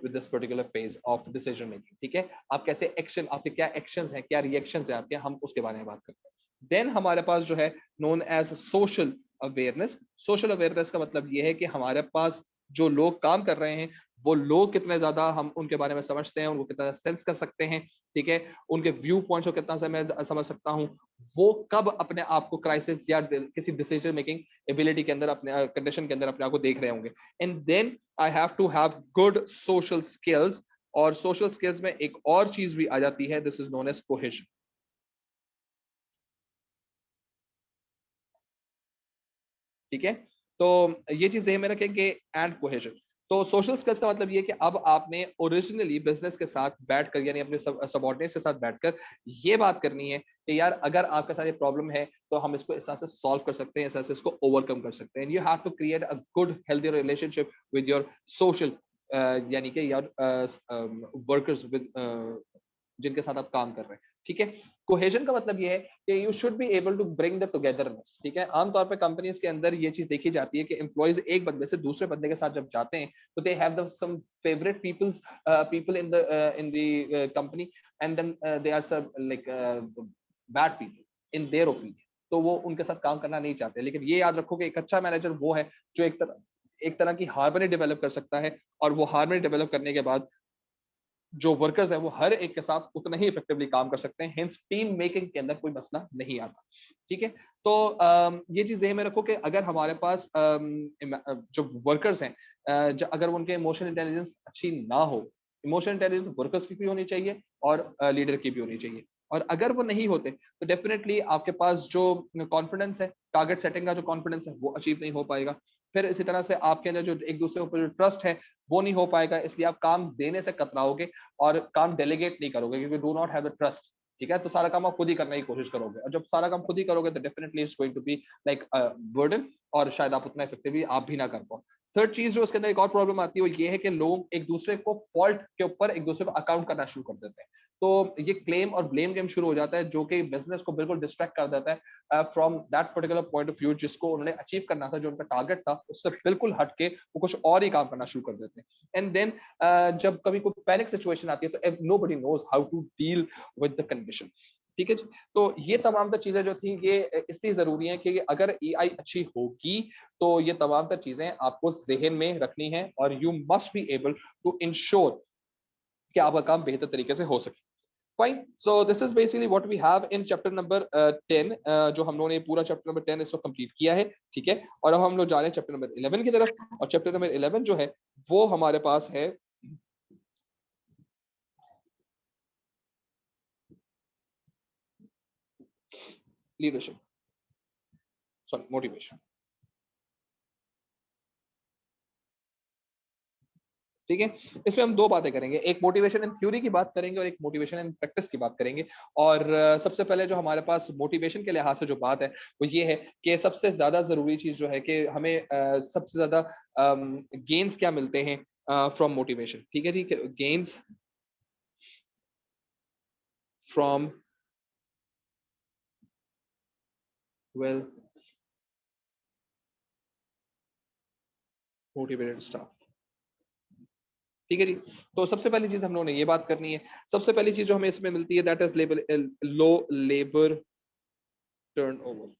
with this particular phase of decision making. ठीक है। आप कैसे एक्शन, आपके क्या एक्शंस हैं, क्या रिएक्शंस हैं आपके, हम उसके बारे में बात करते हैं। देन हमारे पास जो है known as social awareness. Social awareness का मतलब ये है कि हमारे पास जो लोग काम कर रहे हैं वो लोग कितने ज्यादा हम उनके बारे में समझते हैं, उनको कितना सेंस कर सकते हैं। ठीक है। उनके व्यू पॉइंट्स को कितना से मैं समझ सकता हूँ, वो कब अपने आप को क्राइसिस या किसी डिसीजन मेकिंग एबिलिटी के अंदर, अपने कंडीशन के अंदर अपने आप को देख रहे होंगे। And then I have to have good social skills, और सोशल स्किल्स में एक और चीज भी आ जाती है, this is known as cohesion. ठीक है। तो ये चीज ध्यान में रखेंगे, एंड कोहेशन। तो सोशल स्किल्स का मतलब ये कि अब आपने ओरिजिनली बिजनेस के साथ बैठकर, यानी अपने सबऑर्डिनेट्स के साथ बैठकर ये बात करनी है कि यार अगर आपके साथ ये प्रॉब्लम है तो हम इसको इस तरह से सॉल्व कर सकते हैं, इस तरह से इसको ओवरकम कर सकते हैं। You have to create a good healthy relationship with your social, यानी कि यार वर्कर्स विद, जिनके साथ आप काम कर रहे हैं। ठीक है। कोहेजन का मतलब ये है कि you should be able to bring the togetherness. ठीक है। आमतौर पे कंपनीज के अंदर ये चीज देखी जाती है कि एम्प्लॉयज एक बंदे से दूसरे बंदे के साथ जब जाते हैं तो they have the some favourite people in the company, and then they are some like bad people in their opinion, तो वो उनके साथ काम करना नहीं चाहते। लेकिन ये याद रखो कि एक अच्छा मैनेजर वो है जो एक तरह की हार्मनी डेवलप कर सकता है, और वो हार्मनी डेवलप करने के बाद जो वर्कर्स हैं वो हर एक के साथ उतना ही इफेक्टिवली काम कर सकते हैं। हेंस टीम मेकिंग के अंदर कोई मसला नहीं आता। ठीक है। तो ये चीज ध्यान में रखो कि अगर हमारे पास जो वर्कर्स हैं, अगर उनके इमोशनल इंटेलिजेंस अच्छी ना हो, इमोशनल इंटेलिजेंस वर्कर्स की भी होनी चाहिए और लीडर की भी होनी चाहिए। और अगर वो नहीं होते तो डेफिनेटली आपके पास जो कॉन्फिडेंस है, टारगेट सेटिंग का जो कॉन्फिडेंस है वो अचीव नहीं हो पाएगा। फिर इसी तरह से आपके अंदर जो एक दूसरे के ऊपर जो ट्रस्ट है वो नहीं हो पाएगा, इसलिए आप काम देने से कतराओगे और काम डेलीगेट नहीं करोगे, क्योंकि do not have the trust. ठीक है। तो सारा काम आप खुद ही करने की कोशिश करोगे, और जब सारा काम खुद ही करोगे तो definitely it's going to be like burden, और शायद आप उतना इफेक्टिवली आप भी ना कर पाओ। थर्ड चीज जो उसके अंदर एक और प्रॉब्लम आती है वो ये है कि लोग एक दूसरे को फॉल्ट के ऊपर एक दूसरे को अकाउंट करना शुरू कर देते हैं। तो ये क्लेम और ब्लेम गेम शुरू हो जाता है, जो कि बिजनेस को बिल्कुल डिस्ट्रैक्ट कर देता है from that particular point of view, जिसको उन्होंने अचीव करना था, जो उनका टारगेट था उससे बिल्कुल हटके वो कुछ और ही काम करना शुरू कर देते हैं। एंड देन जब कभी कोई पैनिक सिचुएशन आती है तो nobody knows how to deal with the condition. ठीक है जी। तो ये तमाम तर चीजें जो थी ये इसलिए जरूरी है कि अगर एआई अच्छी होगी तो ये तमाम तर चीजें आपको जहन में रखनी है, और you must be able to ensure कि आपका काम बेहतर तरीके से हो सके। Fine. So this is basically what we have in chapter number 10, जो हम लोगों ने पूरा चैप्टर नंबर 10 इसको कंप्लीट किया है। ठीक है। और अब हम लोग जा रहे हैं चैप्टर नंबर 11 की तरफ, और चैप्टर नंबर 11 जो है वो हमारे पास है लीडरशिप, सॉरी मोटिवेशन। ठीक है। इसमें हम दो बातें करेंगे, एक मोटिवेशन इन थ्योरी की बात करेंगे और एक मोटिवेशन इन प्रैक्टिस की बात करेंगे। और सबसे पहले जो हमारे पास मोटिवेशन के लिहाज से जो बात है वो ये है कि सबसे ज्यादा जरूरी चीज जो है कि हमें सबसे ज्यादा गेन्स क्या मिलते हैं फ्रॉम मोटिवेशन। ठीक है जी। Gains from well motivated staff. ठीक है जी। तो सबसे पहली चीज हम लोगों ने ये बात करनी है। सबसे पहली चीज जो हमें इसमें मिलती है that is low labour turnover.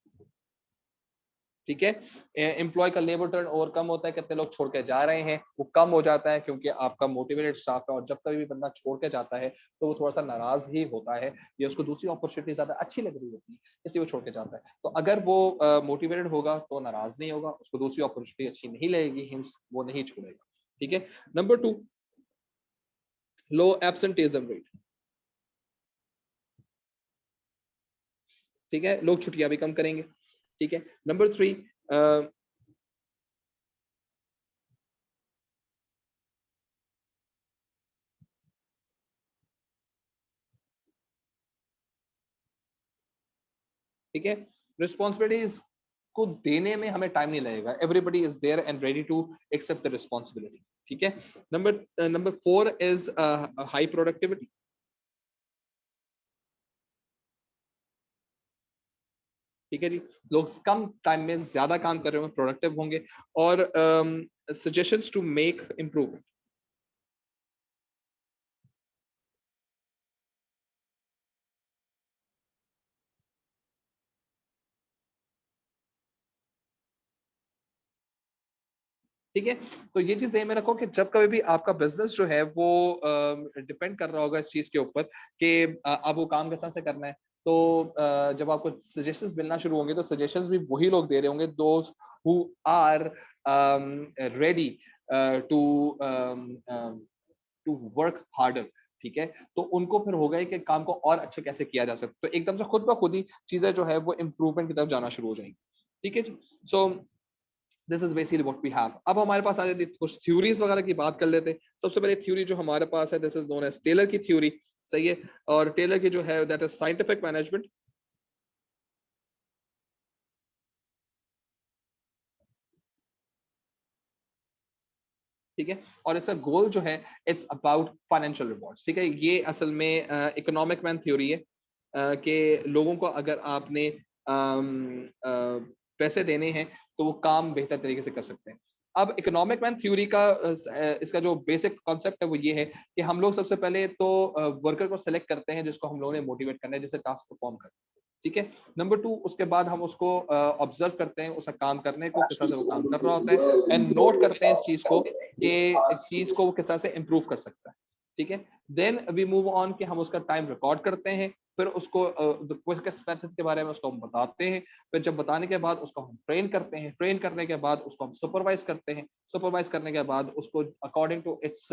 ठीक है। एम्प्लॉय का लेबर टर्न ओवर कम होता है, कितने लोग छोड़ के जा रहे हैं वो कम हो जाता है, क्योंकि आपका मोटिवेटेड स्टाफ है। और जब कभी भी बंदा छोड़ के जाता है तो वो थोड़ा सा नाराज ही होता है, या उसको दूसरी अपॉर्चुनिटी ज्यादा अच्छी लग रही होती है, इसलिए वो छोड़ के जाता है। तो अगर वो मोटिवेटेड होगा तो नाराज नहीं होगा, उसको दूसरी अपॉर्चुनिटी अच्छी नहीं लगेगी, हिंस वो नहीं छोड़ेगा। ठीक है। नंबर 2, लो एब्सेंटेजम रेट। ठीक है। लोग छुट्टियां भी कम करेंगे। ठीक है। नंबर 3, ठीक है, रिस्पॉन्सिबिलिटीज को देने में हमें टाइम नहीं लगेगा, everybody is there and ready to accept the responsibility. ठीक है, नंबर 4 इज हाई प्रोडक्टिविटी। ठीक है जी, लोग कम टाइम में ज्यादा काम कर रहे होंगे, प्रोडक्टिव होंगे, और सजेशंस टू मेक इम्प्रूवमेंट। ठीक है, तो ये चीज ध्यान में रखो कि जब कभी भी आपका बिजनेस जो है वो डिपेंड कर रहा होगा इस चीज के ऊपर कि आप वो काम कैसे से करना है, तो जब आपको सजेशंस मिलना शुरू होंगे तो सजेशंस भी वही लोग दे रहे होंगे दोस्त who are ready to to work harder. ठीक है, तो उनको फिर होगा कि काम को और अच्छा कैसे किया जा सकता है, तो एकदम से खुद ब खुद ही चीजें जो है वो इम्प्रूवमेंट की तरफ जाना शुरू हो जाएंगी। ठीक है जी, so this is basically what we have. अब हमारे पास आ जाती है कुछ थ्योरीज वगैरह की बात कर लेते हैं। सबसे पहले थ्योरी जो हमारे पास है, this is known as Taylor की थ्योरी। सही है, और टेलर की जो है दैट इज साइंटिफिक मैनेजमेंट। ठीक है, और इसका गोल जो है इट्स अबाउट फाइनेंशियल रिवॉर्ड्स। ठीक है, ये असल में इकोनॉमिक मैन थ्योरी है कि लोगों को अगर आपने पैसे देने हैं तो वो काम बेहतर तरीके से कर सकते हैं। अब इकोनॉमिक मैन थ्योरी का इसका जो बेसिक कॉन्सेप्ट है वो ये है कि हम लोग सबसे पहले तो वर्कर को सेलेक्ट करते हैं जिसको हम लोगों ने मोटिवेट करना है, जिससे टास्क परफॉर्म करना है। ठीक है, नंबर 2, उसके बाद हम उसको ऑब्जर्व करते हैं उसका काम करने को, किस तरह से वो काम कर रहा होता है, एंड नोट करते हैं इस चीज को कि इस चीज को वो किस तरह से इम्प्रूव कर सकता है। ठीक है, देन वी मूव ऑन कि हम उसका टाइम रिकॉर्ड करते हैं, फिर उसको मेथड के बारे में उसको हम बताते हैं, फिर जब बताने के बाद उसको हम ट्रेन करते हैं, ट्रेन करने के बाद उसको हम सुपरवाइज करते हैं, सुपरवाइज करने के बाद उसको अकॉर्डिंग टू इट्स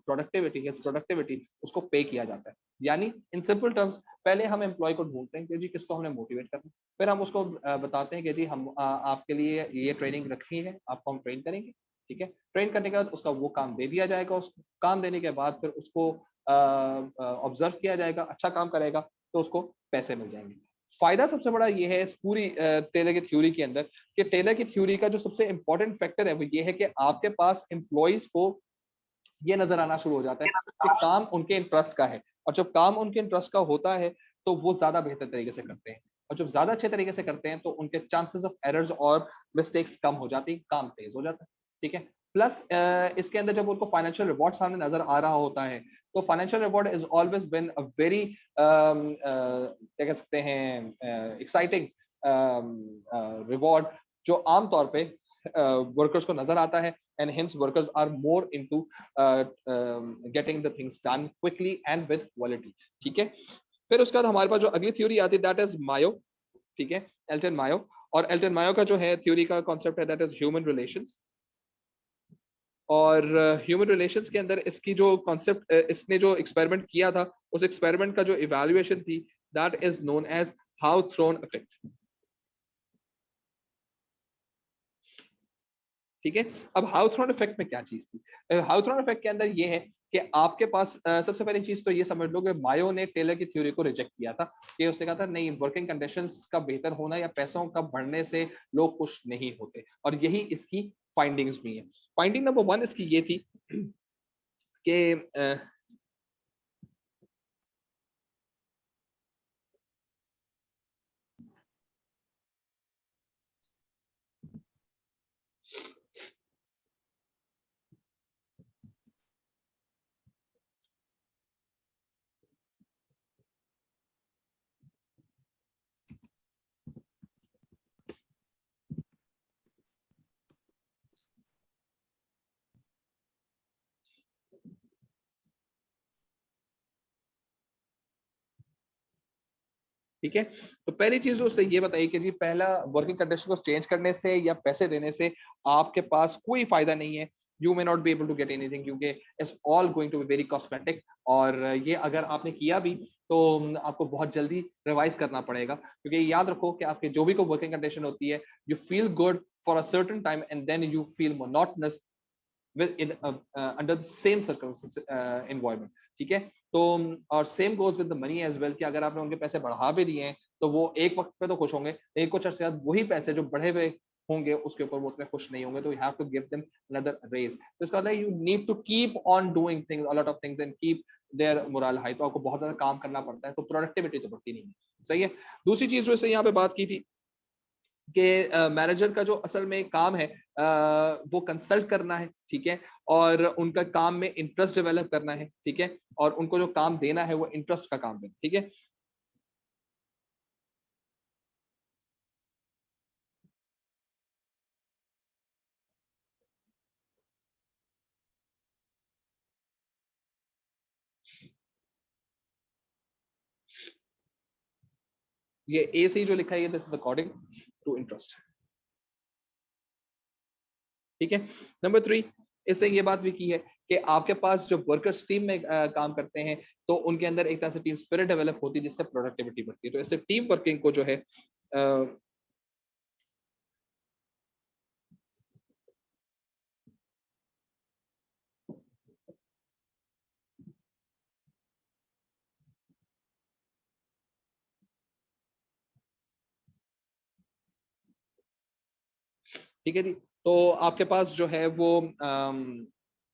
प्रोडक्टिविटी उसको पे किया जाता है। यानी इन सिंपल टर्म्स, पहले हम एम्प्लॉय को ढूंढते हैं कि जी किसको हमने मोटिवेट करना है, फिर हम उसको बताते हैं कि जी हम आपके लिए ये ट्रेनिंग रखी है, आपको हम ट्रेन करेंगे। ठीक है, ट्रेन करने के बाद उसका वो काम दे दिया जाएगा, उस काम देने के बाद फिर उसको ऑब्जर्व किया जाएगा, अच्छा काम करेगा तो उसको पैसे मिल जाएंगे। फायदा सबसे बड़ा ये है इस पूरी टेलर की थ्योरी के अंदर कि टेलर की थ्योरी का जो सबसे इंपॉर्टेंट फैक्टर है वो ये है कि आपके पास एम्प्लॉयज को ये नजर आना शुरू हो जाता है कि काम उनके इंटरेस्ट का है, और जब काम उनके इंटरेस्ट का होता है तो वो ज्यादा बेहतर तरीके से करते हैं, और जब ज्यादा अच्छे तरीके से करते हैं तो उनके चांसेस ऑफ एरर्स और मिस्टेक्स कम हो जाती है, काम तेज हो जाता है। ठीक है, प्लस इसके अंदर जब उनको फाइनेंशियल रिवॉर्ड सामने नजर आ रहा होता है तो financial reward is always been a very क्या कह सकते हैं एक्साइटिंग रिवॉर्ड, जो आमतौर पे वर्कर्स को नजर आता है, and hence workers are more into getting the things done quickly and with quality। ठीक है, फिर उसके बाद हमारे पास जो अगली थ्योरी आती है दैट इज मायो। ठीक है, एल्टन मायो, और एल्टन मायो का जो है थ्योरी का कॉन्सेप्ट है दैट इज ह्यूमन रिलेशंस। और ह्यूमन रिलेशंस के अंदर इसकी जो कॉन्सेप्ट इसने जो एक्सपेरिमेंट किया था उस एक्सपेरिमेंट का जो इवैल्यूएशन थी that is known as Hawthorne effect. ठीक है, अब हाउथ्रॉन इफेक्ट में क्या चीज थी, हाउथ्रॉन इफेक्ट के अंदर ये है कि आपके पास सबसे पहली चीज तो ये समझ लो कि मायो ने टेलर की थ्योरी को रिजेक्ट किया था कि उसने कहा था नहीं, वर्किंग कंडीशंस का बेहतर होना या पैसों का बढ़ने से लोग खुश नहीं होते, और यही इसकी फाइंडिंग्स भी है। फाइंडिंग नंबर 1 इसकी ये थी कि ठीक है, तो पहली चीज उसने ये बताई कि जी पहला, वर्किंग कंडीशन को चेंज करने से या पैसे देने से आपके पास कोई फायदा नहीं है, you may not be able to get anything, क्योंकि it's all going to be very cosmetic, और ये अगर आपने किया भी तो आपको बहुत जल्दी रिवाइज करना पड़ेगा, क्योंकि याद रखो कि आपके जो भी कोई वर्किंग कंडीशन होती है, you feel good for a certain time and then you feel monotonous under the same circumstances environment. ठीक है, तो और same goes with the money as well, कि अगर आपने उनके पैसे बढ़ा भी दिए हैं तो वो एक वक्त पे तो खुश होंगे, लेकिन कुछ अर्से बाद वही पैसे जो बढ़े हुए होंगे उसके ऊपर वो उतने खुश नहीं होंगे, तो you have to give them another raise. तो इसका मतलब you need to keep on doing things, a lot of things, and keep their morale high. तो आपको बहुत ज्यादा काम करना पड़ता है, तो प्रोडक्टिविटी तो बढ़ती नहीं है। सही है। दूसरी चीज जो इसे यहाँ पे बात की थी कि मैनेजर का जो असल में काम है वो कंसल्ट करना है, ठीक है, और उनका काम में इंटरेस्ट डेवलप करना है, ठीक है, और उनको जो काम देना है वो इंटरेस्ट का काम देना, ठीक है। ये ए सी जो लिखा है, this is according to interest, ठीक है। नंबर 3, इससे ये बात भी की है कि आपके पास जो वर्कर्स टीम में काम करते हैं, तो उनके अंदर एक तरह से टीम स्पिरिट डेवलप होती है, जिससे प्रोडक्टिविटी बढ़ती है। तो इससे टीम वर्किंग को जो है ठीक है जी। तो आपके पास जो है वो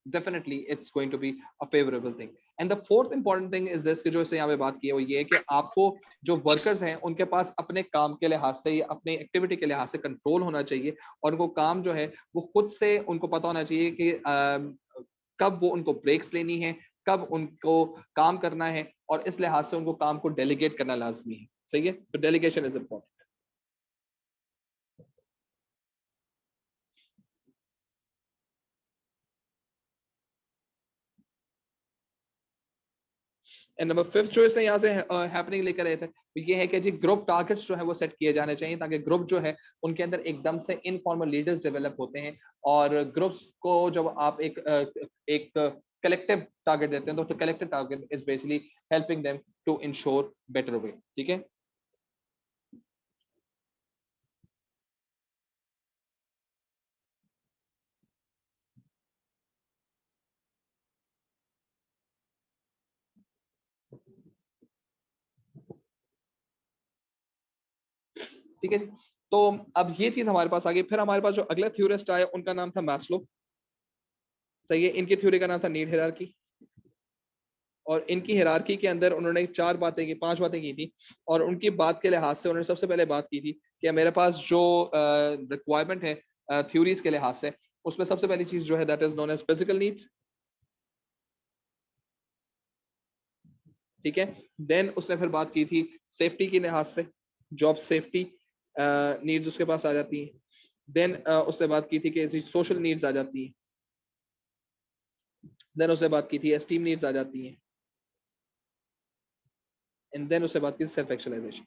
definitely it's going to be a favourable thing. And the fourth important thing is this, कि जो इससे यहाँ पे बात की है वो ये है कि आपको जो वर्कर्स हैं उनके पास अपने काम के लिहाज से या अपनी एक्टिविटी के लिहाज से कंट्रोल होना चाहिए, और उनको काम जो है वो खुद से उनको पता होना चाहिए कि कब वो उनको ब्रेक्स लेनी है, कब उनको काम करना है, और इस लिहाज से उनको काम को डेलीगेट करना लाजमी है। सही है। तो delegation is important. And number 5 जो इसने यहाँ से हैपनिंग लेकर आए थे, तो ये है कि जी ग्रुप टारगेट्स जो है वो सेट किए जाने चाहिए, ताकि ग्रुप जो है उनके अंदर एकदम से इनफॉर्मल लीडर्स डेवलप होते हैं, और ग्रुप्स को जब आप एक कलेक्टिव टारगेट देते हैं, तो collective target is basically helping them to ensure better way, ठीक है। ठीक है जी। तो अब ये चीज हमारे पास आ गई, फिर हमारे पास जो अगला थ्योरिस्ट आया उनका नाम था मैस्लो। सही है। इनकी थ्योरी का नाम था नीड हायरार्की, और इनकी हिरारकी के अंदर उन्होंने 5 बातें की थी, और उनकी बात के लिहाज से उन्होंने सबसे पहले बात की थी कि मेरे पास जो रिक्वायरमेंट है थ्योरीज के लिहाज से, उसमें सबसे पहली चीज जो है that is known as physical needs, ठीक है। देन उसने फिर बात की थी सेफ्टी के लिहाज से, जॉब सेफ्टी नीड्स उसके पास आ जाती हैं। देन उसने बात की थी कि सोशल नीड्स आ जाती हैं। देन उसने बात की थी एस्टीम नीड्स आ जाती हैं। एंड देन उसने बात की सेल्फ एक्चुअलाइजेशन।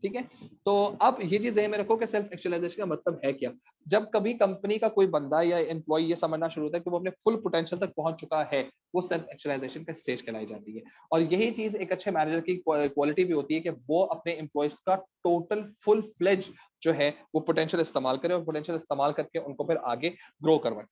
ठीक है। तो अब ये चीज ध्यान में रखो कि सेल्फ एक्चुअलाइजेशन का मतलब है क्या। जब कभी कंपनी का कोई बंदा या एम्प्लॉय ये समझना शुरू होता है कि वो अपने फुल पोटेंशियल तक पहुंच चुका है, वो सेल्फ एक्चुअलाइजेशन का स्टेज कहलाई जाती है। और यही चीज एक अच्छे मैनेजर की क्वालिटी भी होती है कि वो अपने एम्प्लॉयज का टोटल फुल फ्लेज जो है वो पोटेंशियल इस्तेमाल करे, और पोटेंशियल इस्तेमाल करके उनको फिर आगे ग्रो करवाए।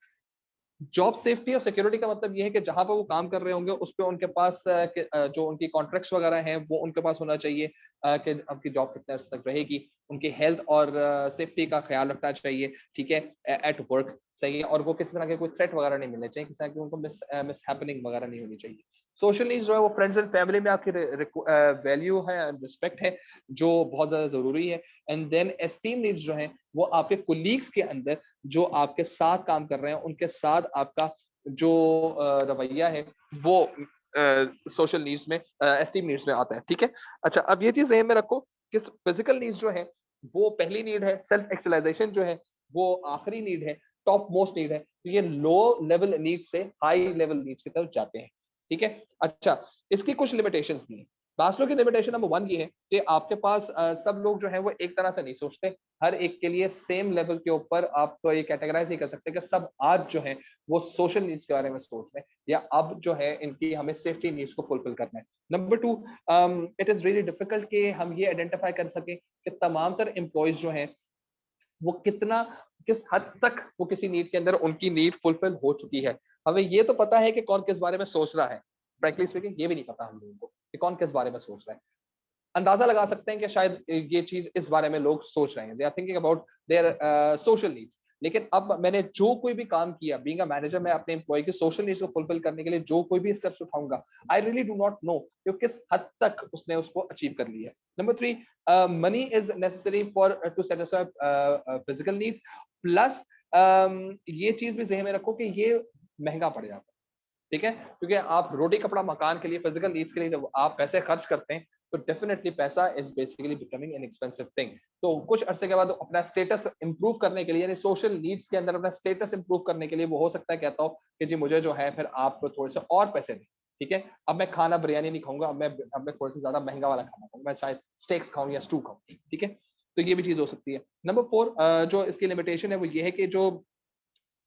जॉब सेफ्टी और सिक्योरिटी का मतलब ये है कि जहां पर वो काम कर रहे होंगे उस पे उनके पास जो उनकी कॉन्ट्रैक्ट्स वगैरह हैं वो उनके पास होना चाहिए, कि आपकी जॉब कितने अर्से तक रहेगी, उनकी हेल्थ और सेफ्टी का ख्याल रखना चाहिए, ठीक है, एट वर्क। सही है। और वो किसी तरह के कोई थ्रेट वगैरह नहीं मिलने चाहिए, किसी तरह की उनको मिस हैपनिंग वगैरह नहीं होनी चाहिए। सोशल नीड्स जो है वो फ्रेंड्स एंड फैमिली में आपकी वैल्यू है, रिस्पेक्ट है, जो बहुत ज्यादा जरूरी है। एंड देन एस्टीम नीड्स जो है वो आपके कोलीग्स के अंदर, जो आपके साथ काम कर रहे हैं उनके साथ आपका जो रवैया है वो सोशल नीड्स में, एस्टीम नीड्स में आता है, ठीक है। अच्छा, अब ये चीज ध्यान में रखो कि फिजिकल नीड्स जो है वो पहली नीड है, सेल्फ एक्चुअलाइजेशन जो है वो आखिरी नीड है, टॉप मोस्ट नीड है। तो ये लो लेवल नीड से हाई लेवल नीड्स की तरफ जाते हैं, ठीक है। अच्छा, इसकी कुछ लिमिटेशंस भी हैं। मास्लो की लिमिटेशन नंबर 1 ये है कि आपके पास सब लोग जो है वो एक तरह से नहीं सोचते। हर एक के लिए सेम लेवल के ऊपर आप ये कैटेगराइज नहीं कर सकते कि सब आज जो है वो सोशल नीड्स के बारे में सोच रहे हैं, या अब जो है इनकी हमें सेफ्टी नीड्स को फुलफिल करना है। Number 2, it is really difficult कि हम ये आइडेंटिफाई कर सकें कि तमाम तर एम्प्लॉयज जो हैं वो किस हद तक वो किसी नीड के अंदर उनकी नीड फुलफिल हो चुकी है। हमें ये तो पता है कि कौन किस बारे में सोच रहा है, फ्रैंकली स्पीकिंग ये भी नहीं पता हम लोगों को कि कौन किस बारे में सोच रहा है। अंदाजा लगा सकते हैं कि शायद ये चीज इस बारे में लोग सोच रहे हैं, they are thinking about their social needs. लेकिन अब मैंने जो कोई भी काम किया बीइंग अ मैनेजर, मैं अपने एम्प्लॉय की सोशल नीड्स को फुलफिल करने के लिए जो कोई भी स्टेप्स उठाऊंगा, I really do not know कि किस हद तक उसने उसको अचीव कर लिया है। Number 3, money is necessary for to satisfy physical needs, plus ये चीज भी ज़हन में रखो कि ये महंगा पड़ जाता है, ठीक है, क्योंकि आप रोटी कपड़ा मकान के लिए, फिजिकल नीड्स के लिए जब आप पैसे खर्च करते हैं तो डेफिनेटली पैसा is basically becoming an expensive thing. तो कुछ अरसे के बाद अपना स्टेटस इंप्रूव करने के लिए, यानी सोशल नीड्स के अंदर अपना स्टेटस इंप्रूव करने के लिए, वो हो सकता है कहता हो कि जी मुझे जो है फिर आप थोड़े से और पैसे दें, ठीक है, अब मैं खाना बिरयानी नहीं खाऊंगा, अब मैं थोड़ा सा ज्यादा महंगा वाला खाना खाऊंगा, मैं शायद स्टेक्स खाऊं या स्टू खाऊं, ठीक है। तो ये भी चीज हो सकती है। नंबर 4, जो इसकी लिमिटेशन है वो ये है कि जो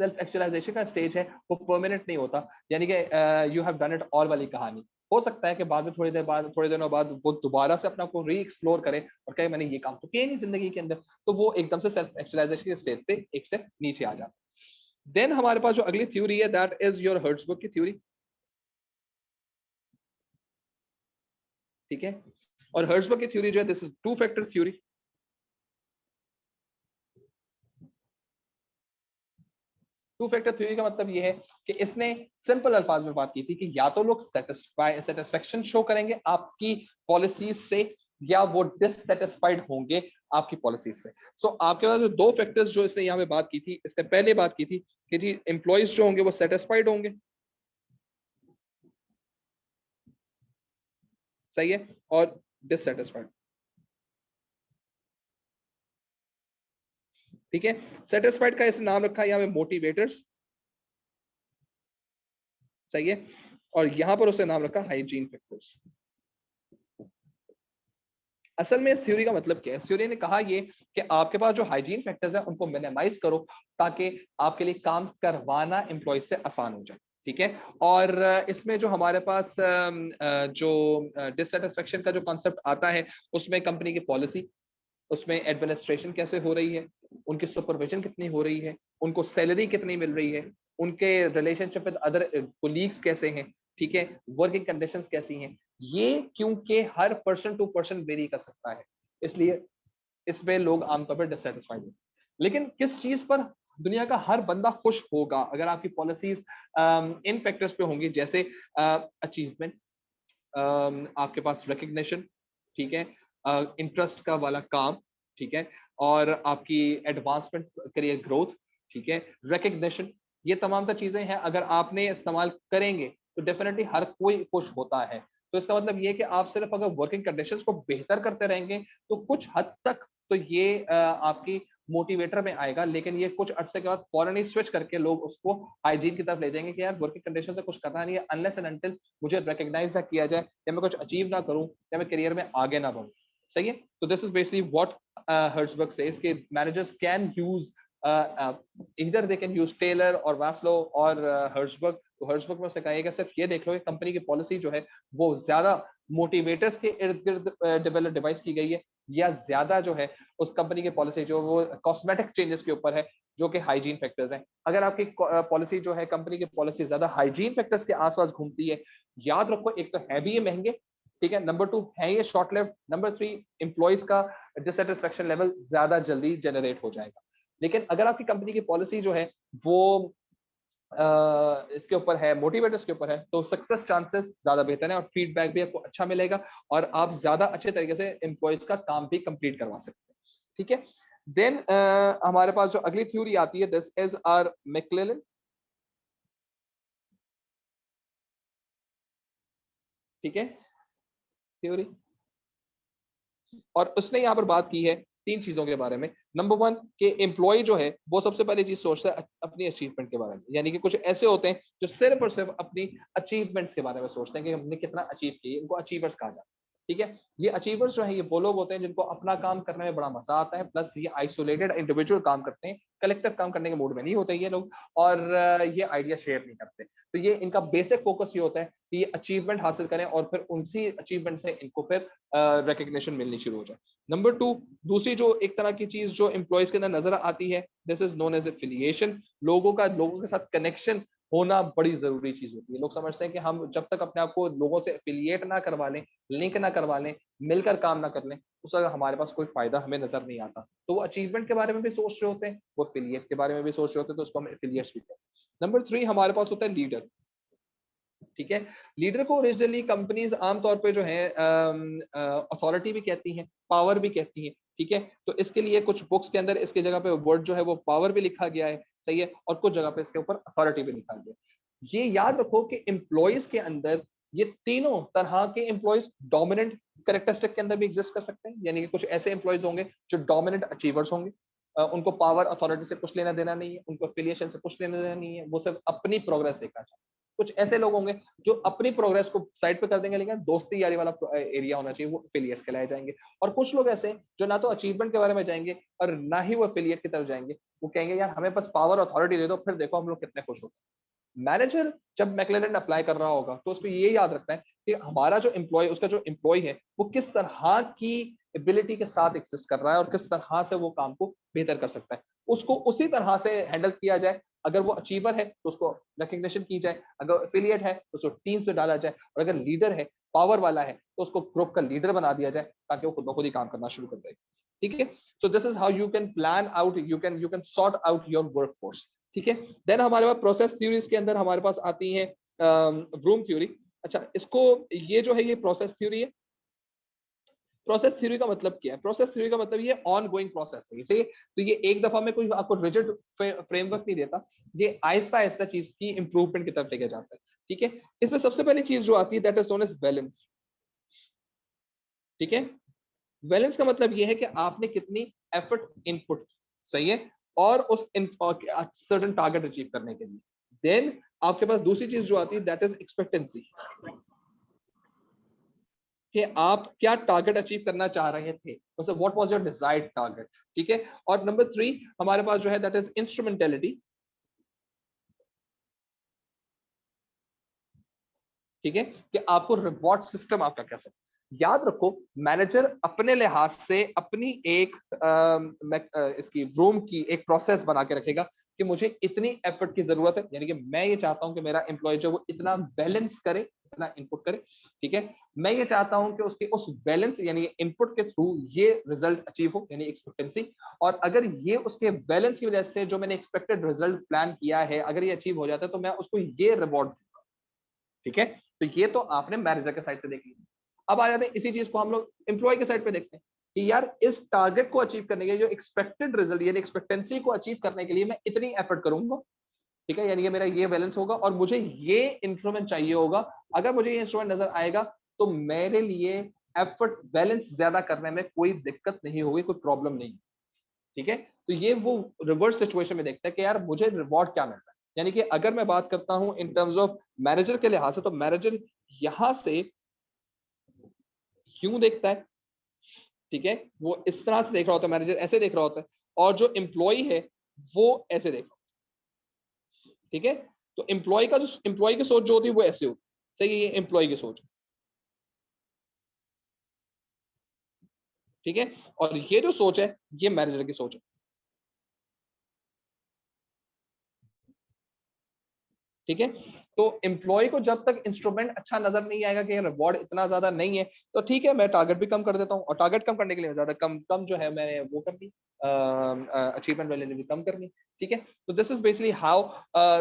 सेल्फ एक्चुअलाइजेशन का स्टेज है वो परमानेंट नहीं होता, यानी कि you have done it all वाली कहानी। हो सकता है कि बाद में थोड़ी देर बाद, थोड़े दिनों बाद वो दोबारा से अपना को री एक्सप्लोर करे और कहे मैंने ये काम तो किया नहीं जिंदगी के अंदर, तो वो एकदम से सेल्फ एक्चुअलाइजेशन के स्टेज से एक से नीचे आ जाता है। देन हमारे पास जो अगली थ्योरी है दैट इज योर हर्ट्जबर्ग की थ्योरी, ठीक है। और हर्ट्जबर्ग की थ्योरी जो है this is two factor theory. Two factor theory का मतलब ये है कि इसने सिंपल अल्फाज में बात की थी कि या तो लोग सेटिस्फेक्शन शो करेंगे आपकी पॉलिसीज से, या वो डिससेटिस्फाइड होंगे आपकी पॉलिसीज से। सो आपके पास जो दो फैक्टर्स जो इसने यहाँ पे बात की थी, इसने पहले बात की थी कि जी एम्प्लॉयज जो होंगे वो सेटिस्फाइड होंगे, सही है, और डिससेटिस्फाइड, ठीक है। सेटिस्फाइड का इसने नाम रखा है यहाँ पे मोटिवेटर्स, सही है, और यहां पर उसने नाम रखा हाइजीन फैक्टर्स। असल में इस थ्योरी का मतलब क्या है? इस थ्योरी ने कहा ये कि आपके पास जो हाइजीन फैक्टर्स हैं उनको मिनिमाइज करो ताकि आपके लिए काम करवाना एम्प्लॉय से आसान हो जाए, ठीक है। और इसमें जो हमारे पास जो डिससेटिस्फेक्शन का जो कॉन्सेप्ट आता है उसमें कंपनी की पॉलिसी, उसमें एडमिनिस्ट्रेशन कैसे हो रही है, उनकी सुपरविजन कितनी हो रही है, उनको सैलरी कितनी मिल रही है, उनके रिलेशनशिप विद अदर कोलीग्स कैसे हैं, ठीक है, वर्किंग कंडीशंस कैसी हैं, ये क्योंकि हर पर्सन टू पर्सन वेरी कर सकता है, इसलिए इसमें लोग आमतौर पर डिससेटिस्फाइड होते हैं। लेकिन किस चीज पर दुनिया का हर बंदा खुश होगा अगर आपकी पॉलिसीज इन फैक्टर्स पे होंगी, जैसे अचीवमेंट, आपके पास रिकग्निशन, ठीक है, इंटरेस्ट का वाला काम, ठीक है, और आपकी एडवांसमेंट, करियर ग्रोथ, ठीक है, रिकग्निशन, ये तमाम तर चीजें हैं अगर आपने इस्तेमाल करेंगे तो डेफिनेटली हर कोई खुश होता है। तो इसका मतलब ये कि आप सिर्फ अगर वर्किंग कंडीशंस को बेहतर करते रहेंगे तो कुछ हद तक तो ये आपकी मोटिवेटर में आएगा, लेकिन ये कुछ अरसे के बाद फौरन ही स्विच करके लोग उसको हाइजीन की तरफ ले जाएंगे कि यार वर्किंग कंडीशन से कुछ करना नहीं है अनलेस एंड अनटिल मुझे रिकॉग्नाइज ना किया जाए, या मैं कुछ अचीव ना करूं, या मैं करियर में आगे ना बढ़ूं, सही है। तो this is basically what Herzberg says कि managers can use either they can use Taylor और वास्लो और हर्ट्जबर्ग। तो हर्ट्जबर्ग में सिखाया कि सिर्फ ये देख लो कि कंपनी की पॉलिसी जो है वो ज्यादा मोटिवेटर्स के इर्द गिर्द डेवलप डिवाइस की गई है, या ज्यादा जो है उस कंपनी की पॉलिसी जो वो कॉस्मेटिक चेंजेस के ऊपर है जो कि हाइजीन फैक्टर्स हैं। अगर आपकी पॉलिसी जो है, कंपनी की पॉलिसी ज्यादा हाइजीन फैक्टर्स के आसपास घूमती है, याद रखो एक तो है भी ये महंगे, ठीक है, नंबर 2 है ये शॉर्ट लिव्ड, नंबर 3 एम्प्लॉयज का डिससेटिस्फेक्शन लेवल ज्यादा जल्दी जनरेट हो जाएगा। लेकिन अगर आपकी कंपनी की पॉलिसी जो है वो इसके ऊपर है, मोटिवेटर्स के ऊपर है, तो सक्सेस चांसेस ज्यादा बेहतर है और फीडबैक भी आपको अच्छा मिलेगा और आप ज्यादा अच्छे तरीके से एम्प्लॉयज का काम भी कंप्लीट करवा सकते हैं, ठीक है। देन हमारे पास जो अगली थ्योरी आती है दिस इज आर मैक्लेलन, ठीक है, थ्योरी। और उसने यहाँ पर बात की है तीन चीजों के बारे में। नंबर 1 कि एम्प्लॉय जो है वो सबसे पहली चीज सोचता है अपनी अचीवमेंट के बारे में, यानी कि कुछ ऐसे होते हैं जो सिर्फ और सिर्फ अपनी अचीवमेंट्स के बारे में सोचते हैं कि हमने कितना अचीव किया, इनको अचीवर्स कहा जाता है, ठीक है। ये अचीवर्स जो है ये वो लोग होते हैं जिनको अपना काम करने में बड़ा मजा आता है, प्लस ये आइसोलेटेड इंडिविजुअल काम करते हैं, कलेक्टिव काम करने के मूड में नहीं होते ये लोग, और ये आइडिया शेयर नहीं करते। तो ये इनका बेसिक फोकस ये होता है कि ये अचीवमेंट हासिल करें और फिर उनसी अचीवमेंट से इनको फिर रिकग्निशन मिलनी शुरू हो जाए। नंबर 2, दूसरी जो एक तरह की चीज जो एम्प्लॉयज के अंदर नजर आती है this is known as affiliation, लोगों के साथ कनेक्शन होना बड़ी जरूरी चीज होती है। लोग समझते हैं कि हम जब तक अपने आप को लोगों से एफिलिएट ना करवा लें, लिंक ना करवा लें, मिलकर काम ना कर लें, उस वक्त हमारे पास कोई फायदा हमें नजर नहीं आता। तो वो अचीवमेंट के बारे में भी सोच रहे होते हैं, वो एफिलिएट के बारे में भी सोच रहे होते हैं, तो उसको हम एफिलिएट्स भी कहते हैं। नंबर 3 हमारे पास होता है लीडर। ठीक है, लीडर को ओरिजिनली कंपनीज आमतौर पे जो है अथॉरिटी भी कहती हैं, पावर भी कहती हैं। ठीक है, तो इसके लिए कुछ बुक्स के अंदर इसकी जगह पे वर्ड जो है वो पावर भी लिखा गया है, सही है, और कुछ जगह पे इसके ऊपर अथॉरिटी भी लिखा गया है। ये याद रखो कि एम्प्लॉयज के अंदर ये तीनों तरह के एम्प्लॉयज डोमिनेंट कैरेक्टरिस्टिक के अंदर भी एग्जिस्ट कर सकते हैं, यानी कि कुछ ऐसे एम्प्लॉयज होंगे जो डोमिनेंट अचीवर्स होंगे, उनको पावर अथॉरिटी से कुछ लेना देना नहीं है, उनको एफिलिएशन से कुछ लेना देना नहीं है, वो सिर्फ अपनी प्रोग्रेस देखना चाहते हैं। कुछ ऐसे लोग होंगे जो अपनी प्रोग्रेस को साइड पे कर देंगे, लेकिन दोस्ती यारी वाला एरिया होना चाहिए, वो एफिलिएट्स कहलाए जाएंगे। और कुछ लोग ऐसे हैं जो ना तो अचीवमेंट के बारे में जाएंगे और ना ही वो एफिलिएट की तरफ जाएंगे, वो कहेंगे यार हमें बस पावर अथॉरिटी दे दो, फिर देखो हम लोग कितने खुश होते हैं। मैनेजर जब मैकलेरन अप्लाई कर रहा होगा तो उसको ये याद रखना है कि हमारा जो एम्प्लॉय, उसका जो एम्प्लॉय है वो किस तरह की एबिलिटी के साथ एग्जिस्ट कर रहा है और किस तरह से वो काम को बेहतर कर सकता है, उसको उसी तरह से हैंडल किया जाए। अगर वो अचीवर है तो उसको रिकग्निशन की जाए, अगर एफिलिएट है तो उसको टीम से डाला जाए, और अगर लीडर है, पावर वाला है, तो उसको ग्रुप का लीडर बना दिया जाए ताकि वो खुद ब खुद ही काम करना शुरू कर दे। ठीक है, सो this is how you can plan out, you can sort out your work force. ठीक है, देन हमारे पास प्रोसेस थ्योरीज के अंदर हमारे पास आती है ब्रूम थ्योरी। अच्छा, इसको ये जो है ये प्रोसेस थ्योरी है। प्रोसेस थ्योरी का मतलब क्या है? प्रोसेस थ्योरी का मतलब ये ऑन गोइंग प्रोसेस है, इसे तो ये एक दफा में कोई आपको रिजिड फ्रेमवर्क नहीं देता, ये आहिस्ता आहिस्ता चीज की इंप्रूवमेंट की तरफ लेके जाता है। ठीक है, इसमें सबसे पहली चीज जो आती है that is known as balance. ठीक है, बैलेंस का मतलब ये है कि आपने कितनी एफर्ट इनपुट की, सही है, और उस सर्टेन टारगेट अचीव करने के लिए। देन आपके पास दूसरी चीज जो आती है दैट इज एक्सपेक्टेंसी, कि आप क्या टारगेट अचीव करना चाह रहे थे, मतलब what was your desired target. ठीक है, और नंबर 3 हमारे पास जो है दैट इज इंस्ट्रूमेंटेलिटी। ठीक है, कि आपको रिवॉर्ड सिस्टम आपका कैसा। याद रखो, मैनेजर अपने लिहाज से अपनी एक इसकी रूम की एक प्रोसेस बना के रखेगा कि मुझे इतनी एफर्ट की जरूरत है, यानी कि मैं ये चाहता हूं कि मेरा एम्प्लॉय जो वो इतना बैलेंस करे, इतना इनपुट करे। ठीक है, मैं ये चाहता हूं कि उसके उस बैलेंस यानी इनपुट के थ्रू ये रिजल्ट अचीव हो, यानी एक्सपेक्टेंसी। और अगर ये उसके बैलेंस की वजह से जो मैंने एक्सपेक्टेड रिजल्ट प्लान किया है अगर ये अचीव हो जाता है तो मैं उसको ये रिवॉर्ड। ठीक है, तो ये तो आपने मैनेजर के साइड से देख लिया। अब आ जाते हैं इसी चीज को हम लोग एम्प्लॉय के साइड पे देखते हैं कि यार इस टारगेट को अचीव करने के लिए जो एक्सपेक्टेड रिजल्ट यानी एक्सपेक्टेंसी को अचीव करने के लिए मैं इतनी एफर्ट करूंगा। ठीक है, यानी कि मेरा ये बैलेंस होगा और मुझे ये इंस्ट्रूमेंट चाहिए होगा। अगर मुझे ये इंस्ट्रूमेंट नजर आएगा तो मेरे लिए एफर्ट बैलेंस ज्यादा करने में कोई दिक्कत नहीं होगी, कोई प्रॉब्लम नहीं। ठीक है, तो ये वो रिवर्स सिचुएशन में देखता है कि यार मुझे रिवॉर्ड क्या मिल रहा है। यानी कि अगर मैं बात करता हूं इन टर्म्स ऑफ मैनेजर के लिहाज से, तो मैनेजर यहां से क्यों देखता है। ठीक है, वो इस तरह से देख रहा होता है, मैनेजर ऐसे देख रहा होता है, और जो एम्प्लॉय है वो ऐसे देख रहा है। ठीक है, तो एम्प्लॉय का जो एम्प्लॉय की सोच जो होती है वो ऐसे होती है, सही है, ये एम्प्लॉय की सोच। ठीक है, और ये जो सोच है ये मैनेजर की सोच है। ठीक है, तो एम्प्लॉय को जब तक इंस्ट्रूमेंट अच्छा नजर नहीं आएगा कि रिवॉर्ड इतना ज्यादा नहीं है, तो ठीक है मैं टारगेट भी कम कर देता हूँ, और टारगेट कम करने के लिए ज्यादा कम कम जो है मैंने वो कर दी, अचीवमेंट वैल्यू भी कम करनी। ठीक है, तो this is basically how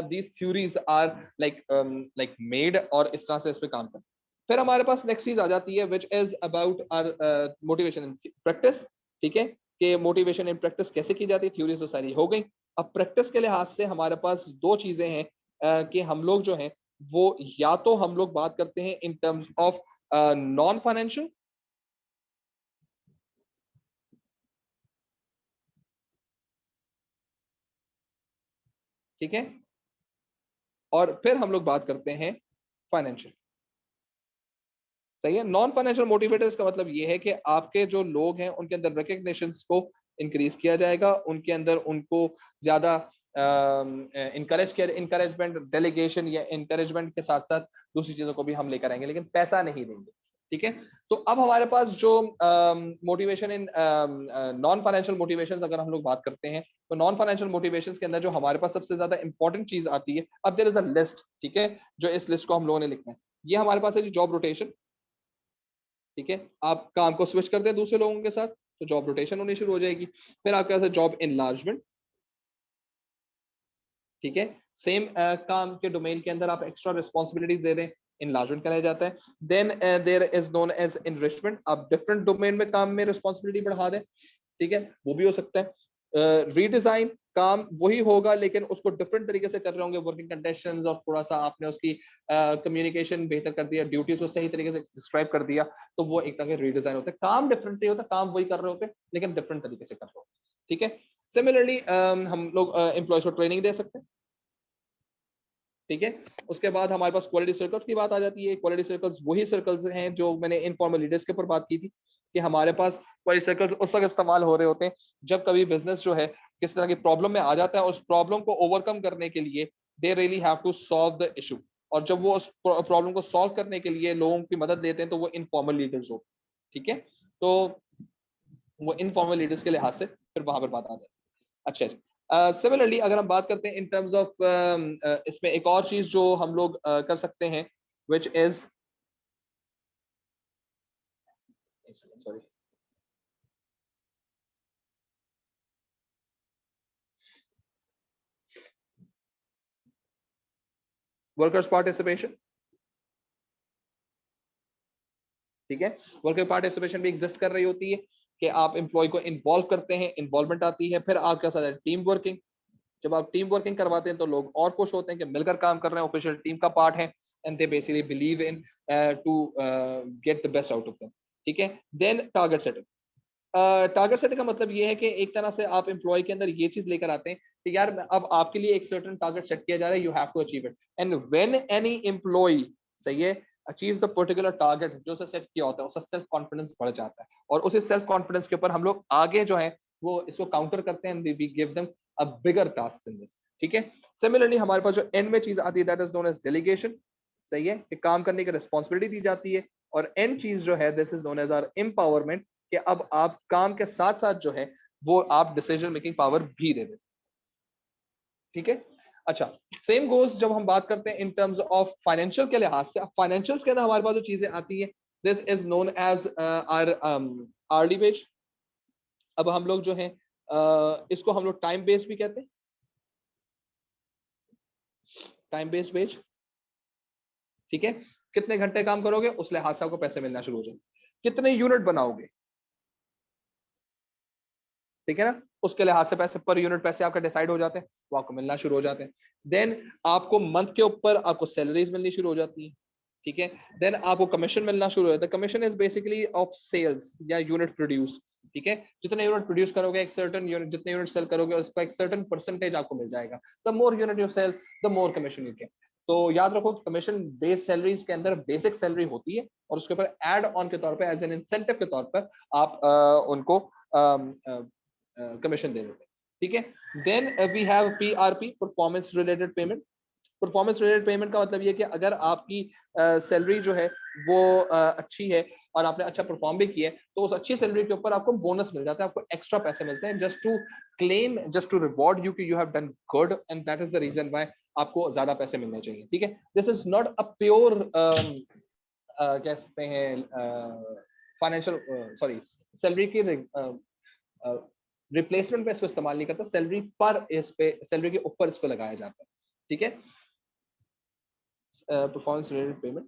these theories are like made, और इस तरह से इस पे काम करते। फिर हमारे पास नेक्स्ट चीज आ जाती है which is about our motivation in practice. ठीक है, कि मोटिवेशन इन प्रैक्टिस कैसे की जाती है, थ्योरीज तो सारी हो गई। अब प्रैक्टिस के लिहाज से हमारे पास दो चीजें हैं कि हम लोग जो है वो या तो हम लोग बात करते हैं इन टर्म्स ऑफ नॉन फाइनेंशियल। ठीक है, और फिर हम लोग बात करते हैं फाइनेंशियल। सही है, नॉन फाइनेंशियल मोटिवेटर्स का मतलब ये है कि आपके जो लोग हैं उनके अंदर रिकग्निशन को इंक्रीज किया जाएगा, उनके अंदर उनको ज्यादा इंकरेजमेंट डेलीगेशन या इंकरेजमेंट के साथ साथ दूसरी चीजों को भी हम लेकर आएंगे, लेकिन पैसा नहीं देंगे। ठीक है। तो अब हमारे पास जो motivation in non financial motivations अगर हम लोग बात करते हैं, तो नॉन फाइनेंशियल मोटिवेशंस के अंदर जो हमारे पास सबसे ज्यादा इंपॉर्टेंट चीज आती है, अब देयर इज अ लिस्ट, ठीक है, जो इस लिस्ट को हम लोगों ने लिखना है। ये हमारे पास है जी जॉब रोटेशन, ठीक है, आप काम को स्विच करते हैं दूसरे लोगों के साथ तो जॉब रोटेशन होनी शुरू हो जाएगी। फिर आपके पास है जॉब इनलार्जमेंट, ठीक है, सेम काम के डोमेन के अंदर आप एक्स्ट्रा रिस्पॉन्सिबिलिटीज दे दें, इनलार्जमेंट कहलाया जाता है। Then there is known as enrichment, आप डिफरेंट डोमेन में काम में रिस्पॉन्सिबिलिटी बढ़ा दें, ठीक है, वो भी हो सकता है। रीडिजाइन, काम वही होगा लेकिन उसको डिफरेंट तरीके से कर रहे होंगे, वर्किंग कंडीशंस और थोड़ा सा आपने उसकी कम्युनिकेशन बेहतर कर दिया, ड्यूटीज को सही तरीके से डिस्क्राइब कर दिया, तो वो एक तरह का रीडिजाइन होता है। काम डिफरेंट नहीं होता, काम वही कर रहे होते हैं लेकिन डिफरेंट तरीके से कर रहे होते हैं, ठीक है। सिमिलरली हम लोग एम्प्लॉयज को ट्रेनिंग दे सकते हैं, ठीक है। उसके बाद हमारे पास क्वालिटी सर्कल्स की बात आ जाती है। क्वालिटी सर्कल्स वही सर्कल्स हैं जो मैंने इनफॉर्मल लीडर्स के ऊपर बात की थी कि हमारे पास क्वालिटी सर्कल्स उस वक्त इस्तेमाल हो रहे होते हैं जब कभी बिजनेस जो है किस तरह की प्रॉब्लम में आ जाता है, उस प्रॉब्लम को ओवरकम करने के लिए they really have to solve the issue, और जब वो उस प्रॉब्लम को सॉल्व करने के लिए लोगों की मदद लेते हैं तो वो इनफॉर्मल लीडर्स हो, ठीक है। तो वो इनफॉर्मल लीडर्स के लिहाज से फिर वहां पर बात आ जाती है। अच्छा, सिमिलरली अगर हम बात करते हैं इन टर्म्स ऑफ इसमें एक और चीज जो हम लोग कर सकते हैं which is, sorry, workers participation, ठीक है। वर्कर पार्टिसिपेशन भी एग्जिस्ट कर रही होती है कि आप एम्प्लॉय को इन्वॉल्व करते हैं, इन्वॉल्वमेंट आती है। फिर आपके साथ टीम वर्किंग, जब आप टीम वर्किंग करवाते हैं तो लोग और खुश होते हैं कि मिलकर काम कर रहे हैं, ऑफिशियल टीम का पार्ट है, and they basically believe in to get the best out of them, ठीक है। Then target setting, target setting का मतलब ये है कि एक तरह से आप एम्प्लॉय के अंदर ये चीज लेकर आते हैं कि यार अब आपके लिए एक सर्टेन टारगेट सेट किया जा रहा है, you have to achieve it, and when any employee, सही है, अचीव द पर्टिकुलर टारगेट जो से सेट किया होता है, उसका सेल्फ कॉन्फिडेंस बढ़ जाता है, और उसी सेल्फ कॉन्फिडेंस के ऊपर हम लोग आगे जो है वो इसको काउंटर करते हैं, we give them a bigger task than this, ठीक है। सिमिलरली हमारे पास जो एंड में चीज आती है that is known as delegation, सही है, कि काम करने की रिस्पॉन्सिबिलिटी दी जाती है, और एंड चीज जो है this is known as our empowerment, कि अब आप काम के साथ साथ जो है वो आप डिसीजन मेकिंग पावर भी दे दें, ठीक है। अच्छा, सेम गोज जब हम बात करते हैं इन टर्म्स ऑफ फाइनेंशियल के लिहाज से, फाइनेंशियल्स के अंदर हमारे पास जो चीजें आती है this is known as our hourly wage. अब हम लोग जो है इसको हम लोग टाइम बेस्ड भी कहते हैं, टाइम बेस्ड वेज, ठीक है। कितने घंटे काम करोगे उस लिहाज से आपको पैसे मिलना शुरू हो जाएंगे, कितने यूनिट बनाओगे, ठीक है ना, उसके लिहाज से पैसे पर यूनिट पैसे आपका डिसाइड हो जाते हैं, वो आपको मिलना शुरू हो जाते हैं। देन आपको मंथ के ऊपर आपको सैलरीज मिलनी शुरू हो जाती है, ठीक है। देन आपको कमीशन मिलना शुरू हो जाता है। Commission is basically of sales या यूनिट प्रोड्यूस, ठीक है, जितने यूनिट प्रोड्यूस करोगे एक सर्टेन यूनिट, जितने यूनिट सेल करोगे उसका एक सर्टेन परसेंटेज आपको मिल जाएगा। The more unit you sell the more commission you get. तो याद रखो कमीशन बेस सैलरीज के अंदर बेसिक सैलरी होती है और उसके ऊपर एड ऑन के तौर पे एज एन इंसेंटिव के तौर पर आप उनको कमीशन दे देते हैं, ठीक है। Then we have PRP, performance related payment. Performance related payment का मतलब ये कि अगर आपकी सैलरी जो है वो अच्छी है और आपने अच्छा परफॉर्म भी किया है तो उस अच्छी सैलरी के ऊपर आपको बोनस मिल जाता है, आपको एक्स्ट्रा पैसे मिलते हैं, just to claim, just to reward you कि you have done good, and that is the reason why आपको ज्यादा पैसे मिलने चाहिए, ठीक है। This is not a pure कह सकते हैं फाइनेंशियल, सॉरी, सैलरी की रिप्लेसमेंट पे इसको इस्तेमाल नहीं करता, सैलरी पर इस पे, सैलरी के ऊपर इसको लगाया जाता है, ठीक है। परफॉर्मेंस रिलेटेड पेमेंट,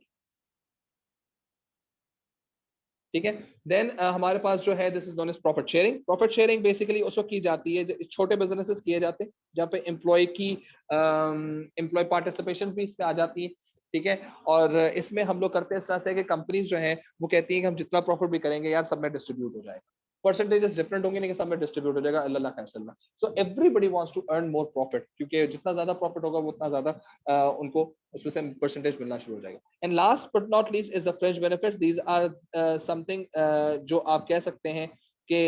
ठीक है। देन हमारे पास जो है this is known as profit sharing. Profit sharing basically उसको की जाती है जो छोटे बिजनेसेस किए जाते हैं जहाँ पे एम्प्लॉय की एम्प्लॉय पार्टिसिपेशन भी इसमें आ जाती है, ठीक है। और इसमें हम लोग करते हैं इस तरह से कि कंपनीज जो है वो कहती है कि हम जितना प्रॉफिट भी करेंगे यार सब में डिस्ट्रीब्यूट हो जाएगा, परसेंटेजेस डिफरेंट होंगे लेकिन सब में डिस्ट्रीब्यूट हो जाएगा, अल्लाह खैर सल्ला। So everybody wants to earn more profit, क्योंकि जितना ज्यादा प्रॉफिट होगा वो उतना ज्यादा उनको उसमें से परसेंटेज मिलना शुरू हो जाएगा। And last but not least is the fringe benefits. These are something जो आप कह सकते हैं कि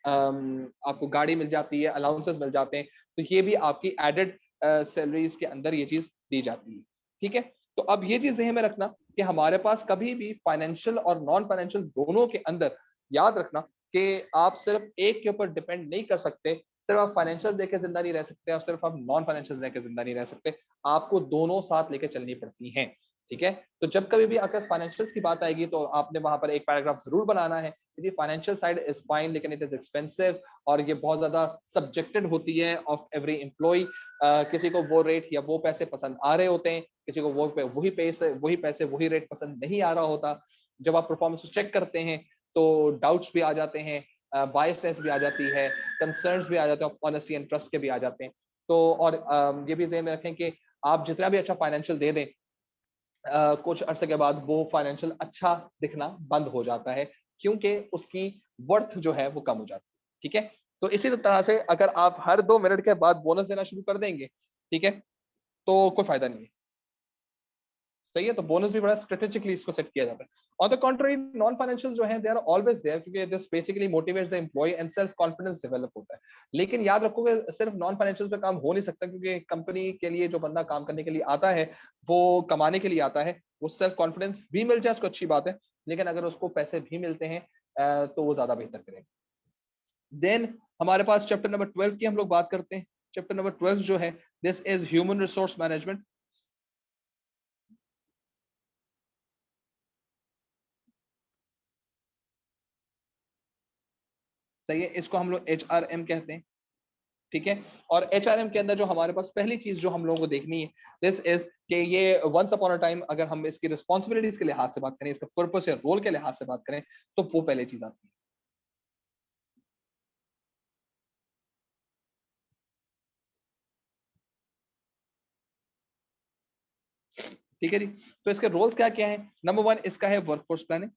आपको गाड़ी मिल जाती है, अलाउंसेस मिल जाते हैं, तो ये भी आपकी एडेड सैलरीज के अंदर ये चीज दी जाती है, ठीक है। तो अब ये चीज ध्यान में रखना कि हमारे पास कभी भी फाइनेंशियल और नॉन फाइनेंशियल दोनों के अंदर याद रखना कि आप सिर्फ एक के ऊपर डिपेंड नहीं कर सकते, सिर्फ आप फाइनेंशियल देके जिंदा नहीं रह सकते और सिर्फ आप नॉन फाइनेंशियल देके जिंदा नहीं रह सकते, आपको दोनों साथ लेके चलनी पड़ती हैं। ठीक है, तो जब कभी भी अगर फाइनेंशियल्स की बात आएगी तो आपने वहां पर एक पैराग्राफ जरूर बनाना है कि फाइनेंशियल साइड इज फाइन लेकिन इट इज एक्सपेंसिव और ये बहुत ज्यादा सब्जेक्टेड होती है ऑफ एवरी एम्प्लॉय। किसी को वो रेट या वो पैसे पसंद आ रहे होते हैं, किसी को वही पैसे वही रेट पसंद नहीं आ रहा होता। जब आप परफॉर्मेंस चेक करते हैं तो डाउट्स भी आ जाते हैं, बायसनेस भी आ जाती है, कंसर्न्स भी आ जाते हैं, ऑनेस्टी एंड ट्रस्ट के भी आ जाते हैं। तो और ये भी ध्यान में रखें कि आप जितना भी अच्छा फाइनेंशियल दे दें, कुछ अरसे के बाद वो फाइनेंशियल अच्छा दिखना बंद हो जाता है क्योंकि उसकी वर्थ जो है वो कम हो जाती है। ठीक है, तो इसी तरह से अगर आप हर 2 मिनट के बाद बोनस देना शुरू कर देंगे, ठीक है, तो कोई फायदा नहीं है। सही है, तो बोनस भी बड़ा स्ट्रेटेजिकली इसको सेट किया जाता है। On the contrary non financial जो है दे आर ऑलवेज देयर क्योंकि this basically motivates the employee and self confidence develop होता है। लेकिन याद रखो कि सिर्फ नॉन फाइनेंशियल पे काम हो नहीं सकता क्योंकि कंपनी के लिए जो बंदा काम करने के लिए आता है वो कमाने के लिए आता है, वो सेल्फ कॉन्फिडेंस भी मिल जाए उसको अच्छी बात है, लेकिन अगर उसको पैसे भी मिलते हैं तो वो ज्यादा बेहतर करेगा। देन हमारे पास चैप्टर नंबर 12 की हम लोग बात करते हैं। चैप्टर नंबर 12 जो है this is human resource management. सही है, इसको हम लोग HRM कहते हैं। ठीक है, और HRM के अंदर जो हमारे पास पहली चीज जो हम लोगों को देखनी है दिस इज कि ये वंस अपॉन अ टाइम अगर हम इसकी रिस्पॉन्सिबिलिटीज के लिहाज से बात करें, इसका पर्पस या रोल के लिहाज से बात करें, तो वो पहले चीज आती है। ठीक है जी, तो इसके रोल्स क्या क्या है। नंबर 1 इसका है वर्कफोर्स प्लानिंग,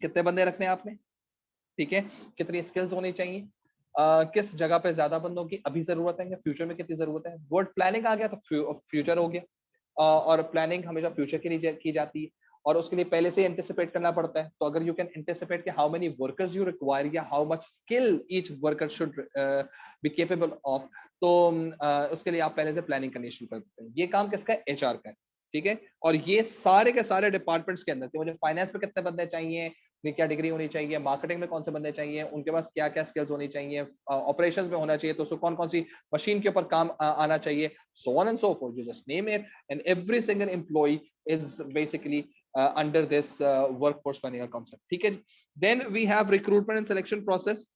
कितने बंदे रखने हैं आपने, ठीक है, कितनी स्किल्स होनी चाहिए, किस जगह पे ज्यादा बंदों की अभी जरूरत है या फ्यूचर में कितनी जरूरत है। वर्ड प्लानिंग आ गया तो फ्यूचर हो गया, और प्लानिंग हमेशा फ्यूचर के लिए की जाती है और उसके लिए पहले से एंटिसिपेट करना पड़ता है। तो अगर यू कैन एंटिसिपेट कि how many workers you require या how much skill each worker should be capable of, तो उसके लिए आप पहले से प्लानिंग करनी शुरू कर देते हैं। ये काम किसका है, HR का है। ठीक है, और ये सारे के सारे डिपार्टमेंट्स के अंदर थे, मुझे फाइनेंस में कितने बंदे चाहिए, क्या डिग्री होनी चाहिए, मार्केटिंग में कौन से बंदे चाहिए, उनके पास क्या क्या स्किल्स होनी चाहिए, ऑपरेशंस में होना चाहिए तो उसको कौन कौन सी मशीन के ऊपर काम आना चाहिए, so on and so forth, you just name it, and every single employee is basically under this workforce planning concept. ठीक है, then we have recruitment and selection process.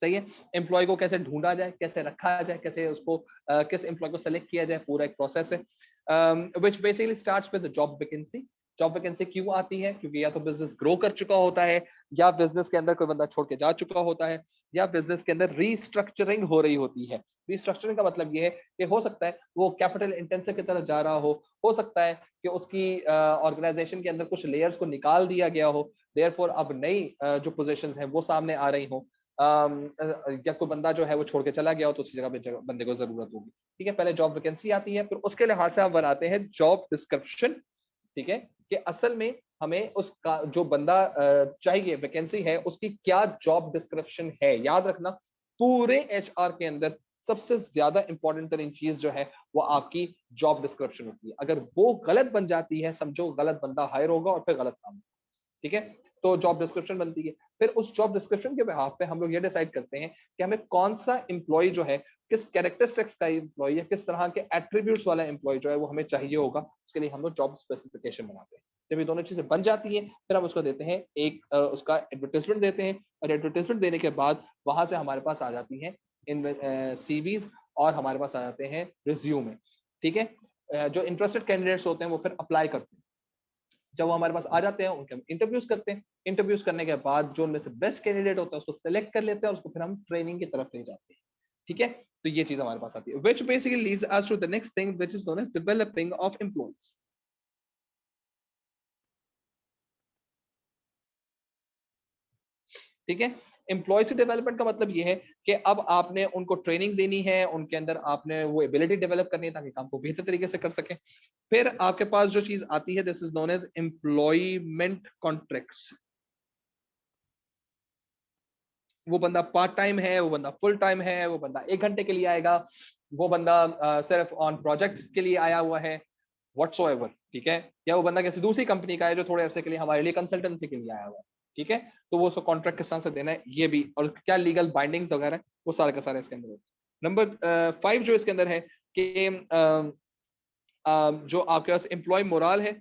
सही है, एम्प्लॉय को कैसे ढूंढा जाए, कैसे रखा जाए, कैसे उसको किस एम्प्लॉय को सेलेक्ट किया जाए, पूरा एक प्रोसेस है which basically starts with job vacancy. Job vacancy क्यों आती है, क्योंकि या तो बिजनेस ग्रो कर चुका होता है, या बिजनेस के अंदर कोई बंदा छोड़ के जा चुका होता है, या बिजनेस के अंदर रीस्ट्रक्चरिंग हो रही होती है। रीस्ट्रक्चरिंग का मतलब ये है कि हो सकता है वो कैपिटल इंटेंसिव की तरफ जा रहा हो सकता है कि उसकी ऑर्गेनाइजेशन के अंदर कुछ लेयर्स को निकाल दिया गया हो, देयरफॉर अब नई जो पोजीशंस हैं वो सामने आ रही हो, या कोई बंदा जो है वो छोड़ के चला गया हो तो उसी जगह पे बंदे को जरूरत होगी। ठीक है, पहले जॉब वैकेंसी आती है, फिर उसके लिहाज से हम बनाते हैं जॉब डिस्क्रिप्शन। ठीक है, कि असल में हमें उसका जो बंदा चाहिए, वैकेंसी है, उसकी क्या जॉब डिस्क्रिप्शन है। याद रखना पूरे HR के अंदर सबसे ज्यादा इंपॉर्टेंट तरीन चीज जो है वो आपकी जॉब डिस्क्रिप्शन होती है। अगर वो गलत बन जाती है, समझो गलत बंदा हायर होगा और फिर गलत काम। ठीक है, तो जॉब डिस्क्रिप्शन बनती है, फिर उस जॉब डिस्क्रिप्शन के बिहाफ पे हम लोग ये डिसाइड करते हैं कि हमें कौन सा एम्प्लॉय जो है, किस कैरेक्टरिस्टिक्स का एम्प्लॉय या किस तरह के एट्रीब्यूट्स वाला एम्प्लॉय जो है वो हमें चाहिए होगा। उसके लिए हम लोग जॉब स्पेसिफिकेशन बनाते हैं। जब ये दोनों चीजें बन जाती है फिर हम उसको देते हैं एक उसका एडवर्टाइजमेंट देते हैं, और एडवर्टाइजमेंट देने के बाद वहां से हमारे पास आ जाती है इन CVs, और हमारे पास आ जाते हैं रिज्यूमे। ठीक है, जो इंटरेस्टेड कैंडिडेट्स होते हैं वो फिर अप्लाई करते हैं। जब वो हमारे पास आ जाते हैं उनके हम इंटरव्यूज करते हैं, इंटरव्यूज करने के बाद जो उनमें से बेस्ट कैंडिडेट होता है उसको सेलेक्ट कर लेते हैं और उसको फिर हम ट्रेनिंग की तरफ ले जाते हैं। ठीक है, तो ये चीज हमारे पास आती है, which basically leads us to the next thing which is known as developing of employees। ठीक है, एम्प्लॉय से डेवलपमेंट का मतलब ये है कि अब आपने उनको ट्रेनिंग देनी है, उनके अंदर आपने वो एबिलिटी डेवलप करनी है ताकि काम को बेहतर तरीके से कर सके। फिर आपके पास जो चीज आती है this is known as employment contracts. वो बंदा पार्ट टाइम है, वो बंदा फुल टाइम है, वो बंदा 1 घंटे के लिए आएगा, वो बंदा सिर्फ ऑन प्रोजेक्ट के लिए आया हुआ है, व्हाटसोएवर, ठीक है, या वो बंदा किसी दूसरी कंपनी का है जो थोड़े अरसे के लिए हमारे लिए कंसल्टेंसी के लिए आया हुआ है, ठीक है, तो वो उसको कॉन्ट्रैक्ट किस तरह से देना है ये भी, और क्या लीगल बाइंडिंग्स वगैरह वो सारे का सारा इसके अंदर होता है। नंबर 5 जो इसके अंदर है कि जो आपके पास एम्प्लॉय मोराल है,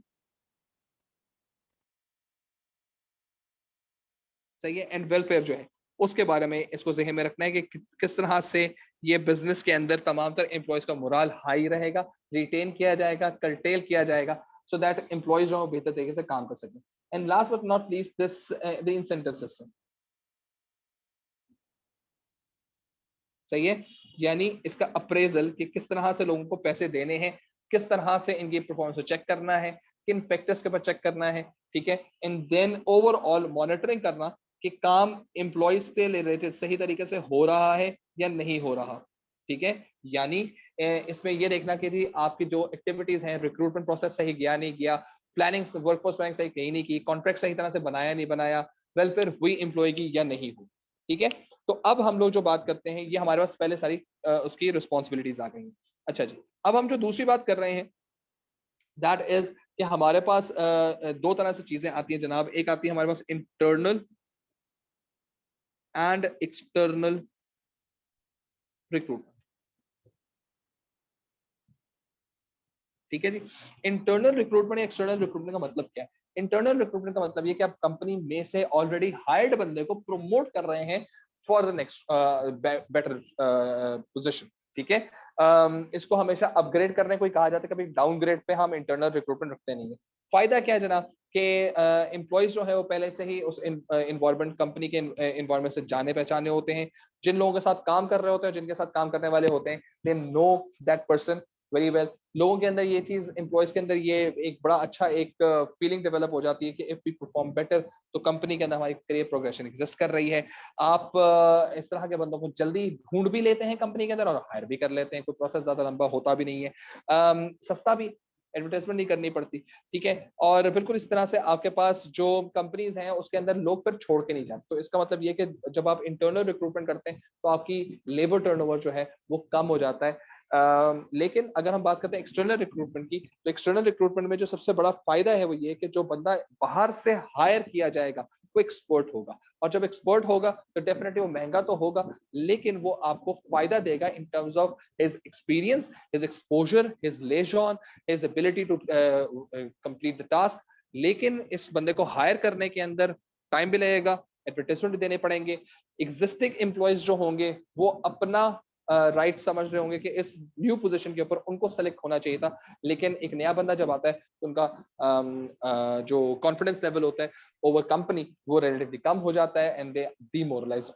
सही है, एंड वेलफेयर जो है उसके बारे में इसको ज़हन में रखना है कि किस तरह से ये बिजनेस के अंदर तमाम तर एम्प्लॉयज का मोराल हाई रहेगा, रिटेन किया जाएगा, कर्टेल किया जाएगा, सो दैट एम्प्लॉयज जो बेहतर तरीके से काम कर सकें। And last but not least this the incentive system, सही है, यानी इसका अप्रेजल कि किस तरह से लोगों को पैसे देने हैं, किस तरह से इनकी परफॉर्मेंस को चेक करना है, किन फैक्टर्स के ऊपर चेक करना है, ठीक है, एंड देन ओवरऑल मॉनिटरिंग करना कि काम एम्प्लॉयज से रिलेटेड सही तरीके से हो रहा है या नहीं हो रहा, ठीक है, यानी इसमें यह देखना कि जी आपकी जो एक्टिविटीज हैं, रिक्रूटमेंट प्रोसेस सही गया नहीं गया, प्लानिंग वर्कफोर्स प्लानिंग सही कहीं नहीं की, कॉन्ट्रैक्ट सही तरह से बनाया नहीं बनाया, वेलफेयर हुई एम्प्लॉय की या नहीं हुई, ठीक है। तो अब हम लोग जो बात करते हैं ये हमारे पास पहले सारी उसकी रिस्पॉन्सिबिलिटीज आ गई हैं। अच्छा जी, अब हम जो दूसरी बात कर रहे हैं दैट इज कि हमारे पास दो तरह से चीजें आती हैं जनाब, एक आती है हमारे पास इंटरनल एंड एक्सटर्नल रिक्रूटमेंट, ठीक है जी। इंटरनल रिक्रूटमेंट या एक्सटर्नल रिक्रूटमेंट का मतलब क्या है? इंटरनल रिक्रूटमेंट का मतलब ये कि आप कंपनी में से ऑलरेडी हायर्ड बंदे को प्रमोट कर रहे हैं for the next better position, ठीक है। इसको हमेशा अपग्रेड करने को ही कहा जाता है, कभी डाउनग्रेड पे हम इंटरनल रिक्रूटमेंट रखते नहीं है। फायदा क्या है जनाब कि एम्प्लॉयज जो है वो पहले से ही उस इन्वायरमेंट कंपनी के इन्वायरमेंट से जाने पहचाने होते हैं, जिन लोगों के साथ काम कर रहे होते हैं, जिनके साथ काम करने वाले होते हैं, they know that person very well. लोगों के अंदर ये चीज, एम्प्लॉयज के अंदर ये एक बड़ा अच्छा एक फीलिंग डेवलप हो जाती है कि इफ वी परफॉर्म बेटर तो कंपनी के अंदर हमारी करियर प्रोग्रेशन एग्जिस्ट कर रही है। आप इस तरह के बंदों को जल्दी ढूंढ भी लेते हैं कंपनी के अंदर और हायर भी कर लेते हैं, कोई प्रोसेस ज्यादा लंबा होता भी नहीं है, सस्ता भी, एडवर्टाइजमेंट नहीं करनी पड़ती, ठीक है। और बिल्कुल इस तरह से आपके पास जो कंपनीज हैं उसके अंदर लोग फिर छोड़ के नहीं जाते। तो इसका मतलब ये कि जब आप इंटरनल रिक्रूटमेंट करते हैं तो आपकी लेबर टर्नओवर जो है वो कम हो जाता है। लेकिन अगर हम बात करते हैं एक्सटर्नल रिक्रूटमेंट की, तो एक्सटर्नल रिक्रूटमेंट में जो सबसे बड़ा फायदा है वो ये कि जो बंदा बाहर से हायर किया जाएगा वो एक्सपर्ट होगा, और जब एक्सपर्ट होगा तो डेफिनेटली वो महंगा तो होगा लेकिन वो आपको फायदा देगा in terms of his experience, his exposure, his liaison, his ability to complete the task. लेकिन इस बंदे को हायर करने के अंदर टाइम भी लगेगा, एडवर्टाइजमेंट भी देने पड़ेंगे, एग्जिस्टिंग एम्प्लॉयज जो होंगे वो अपना राइट समझ रहे होंगे कि इस न्यू पोजीशन के ऊपर उनको सेलेक्ट होना चाहिए था, लेकिन एक नया बंदा जब आता है तो उनका जो कॉन्फिडेंस लेवल होता है ओवर कंपनी वो रिलेटिवली कम हो जाता है and they demoralize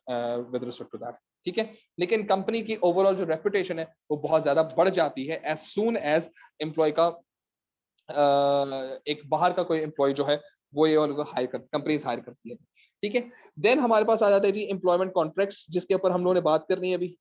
with respect to that, ठीक है। लेकिन कंपनी की ओवरऑल जो रेपुटेशन है वो बहुत ज्यादा बढ़ जाती है एज सून एज एम्प्लॉय का एक बाहर का कोई एम्प्लॉय जो है वो ये हायर कर कंपनीज हायर करती है, ठीक है। देन हमारे पास आ जाता है जी एम्प्लॉयमेंट कॉन्ट्रैक्ट्स, जिसके ऊपर हम लोगों ने बात करनी है अभी।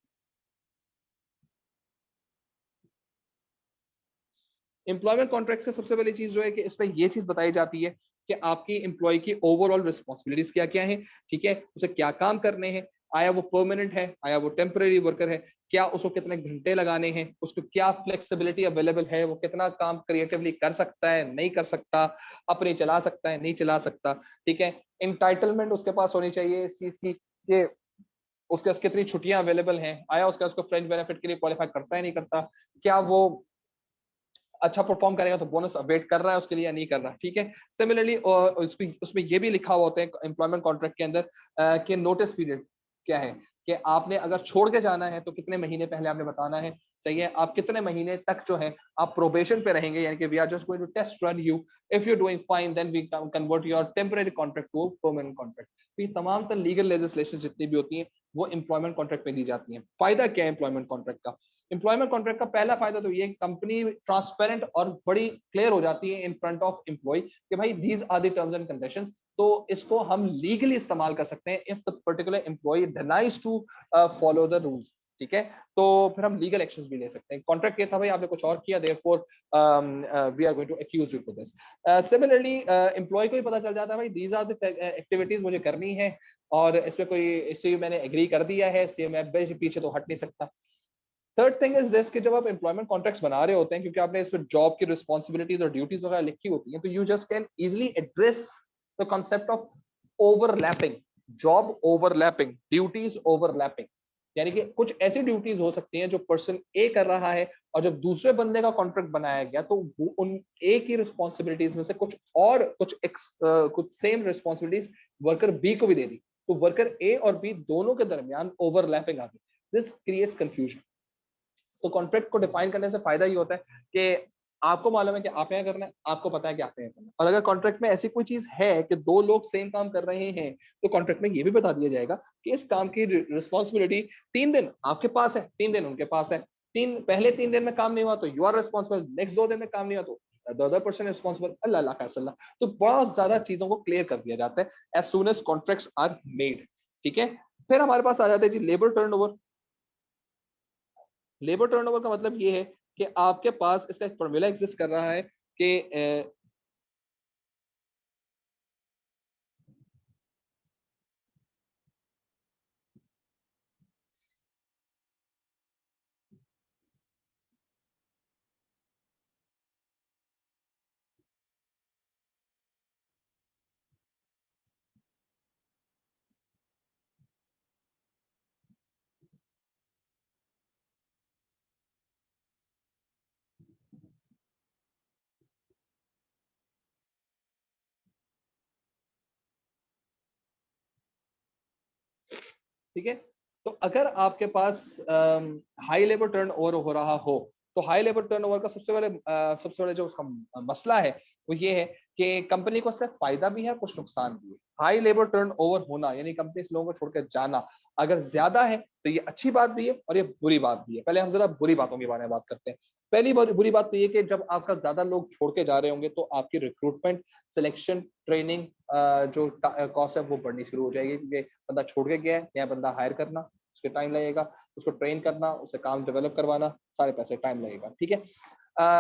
एम्प्लॉयमेंट कॉन्ट्रैक्ट से सबसे पहली चीज जो है कि इसमें ये चीज बताई जाती है कि आपकी एम्प्लॉय की ओवरऑल रिस्पॉन्सिबिलिटीज क्या क्या है, ठीक है, उसे क्या काम करने हैं, आया वो परमानेंट है, आया वो टेम्पररी वर्कर है, क्या उसको कितने घंटे लगाने हैं, उसको क्या फ्लेक्सिबिलिटी अवेलेबल है, वो कितना काम क्रिएटिवली कर सकता है नहीं कर सकता, अपने चला सकता है नहीं चला सकता, ठीक है। इंटाइटलमेंट उसके पास होनी चाहिए इस चीज की कि उसके पास कितनी छुट्टियां अवेलेबल हैं, आया उसका उसको फ्रेंच बेनिफिट के लिए क्वालिफाई करता है नहीं करता, क्या वो अच्छा परफॉर्म करेगा तो बोनस वेट कर रहा है उसके लिए या नहीं कर रहा, ठीक है। सिमिलरली उसमें ये भी लिखा हुआ होता है एम्प्लॉयमेंट कॉन्ट्रैक्ट के अंदर कि नोटिस पीरियड क्या है, कि आपने अगर छोड़ के जाना है तो कितने महीने पहले आपने बताना है, सही है, आप कितने महीने तक जो है आप प्रोबेशन पे रहेंगे, यानी कि we are just going to test run you, if you doing fine then we convert your temporary contract to permanent contract. तो ये तमाम तर लीगल लेजिस्लेशन जितनी भी होती हैं वो एम्प्लॉयमेंट कॉन्ट्रैक्ट में दी जाती हैं। फायदा क्या है एम्प्लॉयमेंट कॉन्ट्रैक्ट का? एम्प्लॉयमेंट कॉन्ट्रैक्ट का पहला फायदा तो ये कंपनी ट्रांसपेरेंट और बड़ी क्लियर हो जाती है इन फ्रंट ऑफ एम्प्लॉय कि भाई these are the terms and conditions, तो इसको हम लीगली इस्तेमाल कर सकते हैं if the particular employee denies to follow the rules, ठीक है, तो फिर हम लीगल एक्शंस भी ले सकते हैं। कॉन्ट्रैक्ट ये था भाई आपने कुछ और किया, therefore we are going to accuse you for this. Similarly employee को ही पता चल जाता है भाई दीज आर द एक्टिविटीज मुझे करनी है और इसमें कोई इससे मैंने एग्री कर दिया है, इसलिए मैं पीछे तो हट नहीं सकता। थर्ड थिंग इज दिस कि जब आप एम्प्लॉयमेंट कॉन्ट्रैक्ट्स बना रहे होते हैं, क्योंकि आपने इसमें जॉब की रिस्पॉन्सिबिलिटीज और ड्यूटीज वगैरह लिखी होती हैं, तो you just can easily address the concept of overlapping, job overlapping, duties overlapping. यानी कि कुछ ऐसी ड्यूटीज हो सकती हैं जो पर्सन ए कर रहा है और जब दूसरे बंदे का कॉन्ट्रैक्ट बनाया गया तो वो उन ए की रिस्पॉन्सिबिलिटीज में से कुछ और कुछ सेम रिस्पॉन्सिबिलिटीज वर्कर बी को भी दे दी, तो वर्कर ए और बी दोनों के दरमियान ओवरलैपिंग आ गई। This creates confusion. तो कॉन्ट्रैक्ट को डिफाइन करने से फायदा ये होता है कि आपको मालूम है कि आपने क्या करना है, आपको पता है कि आपने क्या करना है। और अगर कॉन्ट्रैक्ट में ऐसी कोई चीज है कि दो लोग सेम काम कर रहे हैं, तो कॉन्ट्रैक्ट में ये भी बता दिया जाएगा कि इस काम की रिस्पॉन्सिबिलिटी 3 दिन आपके पास है, 3 दिन उनके पास है। पहले 3 दिन में काम नहीं हुआ तो यू आर रिस्पॉन्सिबल, नेक्स्ट 2 दिन में काम नहीं हुआ तो द अदर पर्सन रिस्पॉन्सिबल, अल्लाह अल्लाह खैर। तो बहुत ज्यादा चीजों को क्लियर कर दिया जाता है as soon as contracts are made. ठीक है, फिर हमारे पास आ जाते हैं जी लेबर टर्नओवर। लेबर टर्नओवर का मतलब ये है कि आपके पास इसका एक फॉर्मूला एग्जिस्ट कर रहा है कि ठीक है, तो अगर आपके पास हाई लेबर टर्नओवर हो रहा हो, तो हाई लेबर टर्नओवर का सबसे बड़े जो उसका मसला है वो ये है कि कंपनी को सिर्फ फायदा भी है कुछ नुकसान भी है। हाई लेबर टर्नओवर होना यानी कंपनी इस लोगों को छोड़कर जाना अगर ज्यादा है तो ये अच्छी बात भी है और ये बुरी बात भी है। पहले हम जरा बुरी बातों के बारे में बात करते हैं। पहली बुरी बात तो ये कि जब आपका ज्यादा लोग छोड़ के जा रहे होंगे तो आपकी रिक्रूटमेंट, सिलेक्शन, ट्रेनिंग जो कॉस्ट है वो बढ़नी शुरू हो जाएगी, क्योंकि बंदा छोड़ के गया है, नया बंदा हायर करना उसके टाइम लगेगा, उसको ट्रेन करना, उसे काम डेवलप करवाना, सारे पैसे टाइम लगेगा। ठीक है,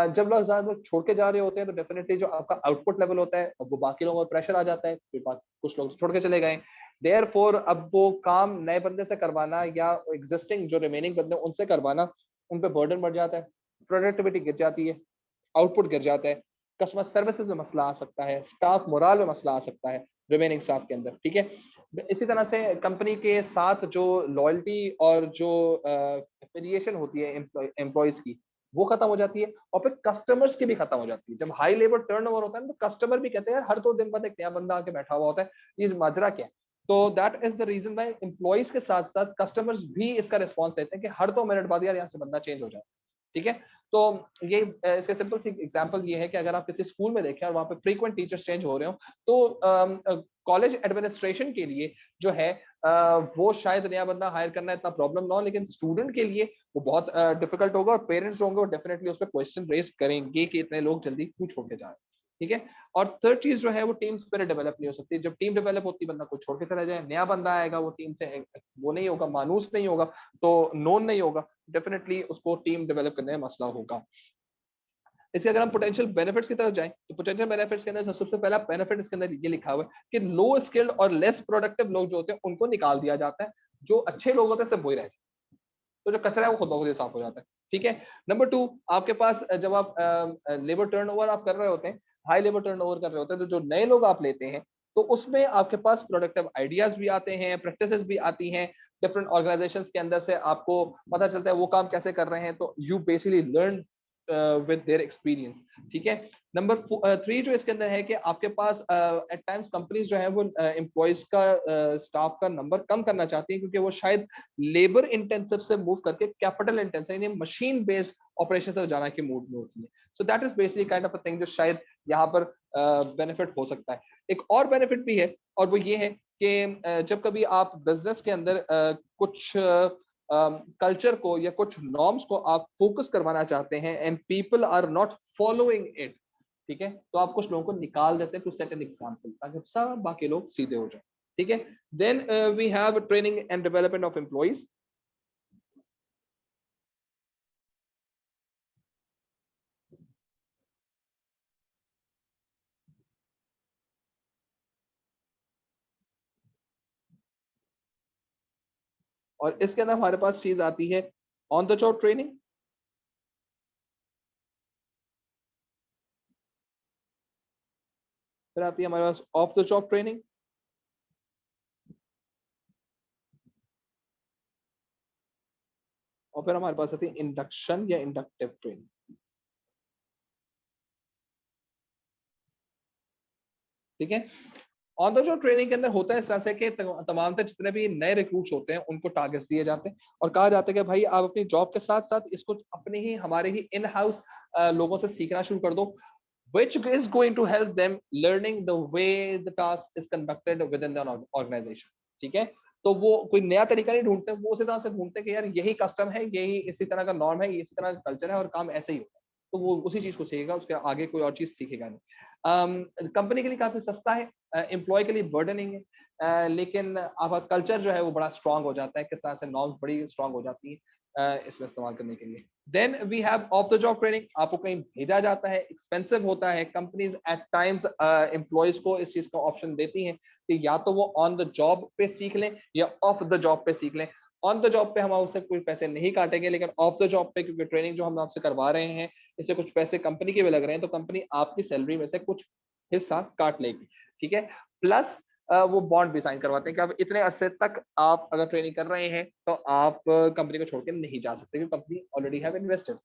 जब लोग ज्यादा लोग छोड़ के जा रहे होते हैं तो डेफिनेटली जो आपका आउटपुट लेवल होता है वो बाकी लोगों पर प्रेशर आ जाता है, फिर कुछ लोग छोड़ के चले गए। देयरफॉर अब वो काम नए बंदे से करवाना या एग्जिस्टिंग जो रिमेनिंग बंदे उनसे करवाना, उन पे बर्डन बढ़ जाता है, प्रोडक्टिविटी गिर जाती है, आउटपुट गिर जाता है, कस्टमर सर्विसेज में मसला आ सकता है, स्टाफ मोराल में मसला आ सकता है रिमेनिंग स्टाफ के अंदर। ठीक है, इसी तरह से कंपनी के साथ जो लॉयल्टी और जो एफिलिएशन होती है एम्प्लॉयज की वो खत्म हो जाती है, और फिर कस्टमर्स की भी खत्म हो जाती है। जब हाई लेबर टर्नओवर होता है तो कस्टमर भी कहते हैं यार हर 2 दिन बाद एक नया बंदा आके बैठा हुआ होता है, ये माजरा क्या है। तो that is the reason why employees के साथ साथ कस्टमर्स भी इसका रिस्पॉन्स देते हैं कि हर 2 मिनट बाद यार यहाँ से बंदा चेंज हो जाए। ठीक है, तो ये इसके सिंपल सी एग्जांपल ये है कि अगर आप किसी स्कूल में देखें और वहां पे फ्रीक्वेंट टीचर्स चेंज हो रहे हो तो कॉलेज एडमिनिस्ट्रेशन के लिए जो है वो शायद नया बंदा हायर करना इतना प्रॉब्लम ना हो, लेकिन स्टूडेंट के लिए वो बहुत डिफिकल्ट होगा और पेरेंट्स होंगे वो डेफिनेटली उस पर क्वेश्चन रेज करेंगे कि इतने लोग जल्दी क्यों छोड़ के जा रहे हैं। ठीक है, और थर्ड चीज जो है वो टीम स्पिरिट डेवलप नहीं हो सकती। जब टीम डेवलप होती है बंदा कोई छोड़ के चला जाए, नया बंदा आएगा वो टीम से वो नहीं होगा, मानूस नहीं होगा, तो नोन नहीं होगा, डेफिनेटली उसको टीम डेवलप करने में मसला होगा। इसके अगर हम पोटेंशियल बेनिफिट्स की तरफ जाएं तो पोटेंशियल बेनिफिट्स के अंदर सबसे पहला बेनिफिट इसके अंदर ये लिखा हुआ है कि लो स्किल्ड और लेस प्रोडक्टिव लोग जो होते हैं उनको निकाल दिया जाता है, जो अच्छे लोग होते हैं सिर्फ वही रहते हैं, तो जो कचरा है वो खुद ब खुद ही साफ हो जाता है। ठीक है, नंबर 2, आपके पास जब आप लेबर टर्नओवर आप कर रहे होते हैं, हाई लेबर टर्नओवर कर रहे होते हैं, तो जो नए लोग आप लेते हैं तो उसमें आपके पास प्रोडक्टिव आइडियाज भी आते हैं, प्रैक्टिसेस भी आती हैं, डिफरेंट ऑर्गेनाइजेशंस के अंदर से आपको पता चलता है वो काम कैसे कर रहे हैं, तो you basically learn with their experience. ठीक है, नंबर 3 जो इसके अंदर है कि आपके पास एट टाइम्स कंपनीज जो है वो एम्प्लॉयज का स्टाफ का नंबर कम करना चाहती है, क्योंकि वो शायद लेबर इंटेंसिव से मूव करके कैपिटल इंटेंसिव यानी मशीन बेस्ड ऑपरेशन से जाना के मूड में होती है। So that is basically kind of a thing जो शायद यहाँ पर बेनिफिट हो सकता है। एक और बेनिफिट भी है और वो ये है कि जब कभी आप बिजनेस के अंदर कुछ कल्चर को या कुछ नॉर्म्स को आप फोकस करवाना चाहते हैं and people are not following it, ठीक है, तो आप कुछ लोगों को निकाल देते हैं टू सेट एन एग्जांपल ताकि सब बाकी लोग सीधे हो जाए। ठीक है, then we have training and development of employees. और इसके अंदर हमारे पास चीज आती है ऑन द जॉब ट्रेनिंग, फिर आती है हमारे पास ऑफ द जॉब ट्रेनिंग, और फिर हमारे पास आती है इंडक्शन या इंडक्टिव ट्रेनिंग। ठीक है, ऑन द जॉब ट्रेनिंग के अंदर होता है इस तरह से कि तमाम जितने भी नए रिक्रूट्स होते हैं उनको टारगेट्स दिए जाते हैं और कहा जाता है कि भाई आप अपनी जॉब के साथ साथ इसको अपने ही हमारे ही इन हाउस लोगों से सीखना शुरू कर दो, which is going to help them learning the way the task is conducted within the organization। ठीक है, तो वो कोई नया तरीका नहीं ढूंढते, वो उसी तरह से ढूंढते हैं कि यार यही कस्टम है, यही इसी तरह का नॉर्म है, इसी तरह का कल्चर है और काम ऐसे ही होता है, तो वो उसी चीज को सीखेगा, उसके आगे कोई और चीज सीखेगा नहीं। कंपनी के लिए काफी सस्ता है, एम्प्लॉय के लिए बर्डनिंग है, लेकिन आपका कल्चर जो है वो बड़ा स्ट्रांग हो जाता है, किस तरह से नॉर्म्स बड़ी स्ट्रांग हो जाती है इसमें इस्तेमाल करने के लिए। Then we have off the job training, आपको कहीं भेजा जाता है, एक्सपेंसिव होता है, कंपनीज एट टाइम्स एम्प्लॉयज को इस चीज का ऑप्शन देती हैं कि या तो वो ऑन द जॉब पे सीख लें या ऑफ द जॉब पे सीख लें। ऑन द जॉब पे हम उससे कोई पैसे नहीं काटेंगे, लेकिन ऑफ द जॉब पे क्योंकि ट्रेनिंग जो हम आपसे करवा रहे हैं इससे कुछ पैसे कंपनी के भी लग रहे हैं, तो कंपनी आपकी सैलरी में से कुछ हिस्सा काट लेगी। ठीक है, प्लस वो बॉन्ड भी साइन करवाते हैं कि अब इतने अरसे तक आप अगर ट्रेनिंग कर रहे हैं तो आप कंपनी को छोड़ के नहीं जा सकते, क्योंकि कंपनी ऑलरेडी हैव इन्वेस्टेड।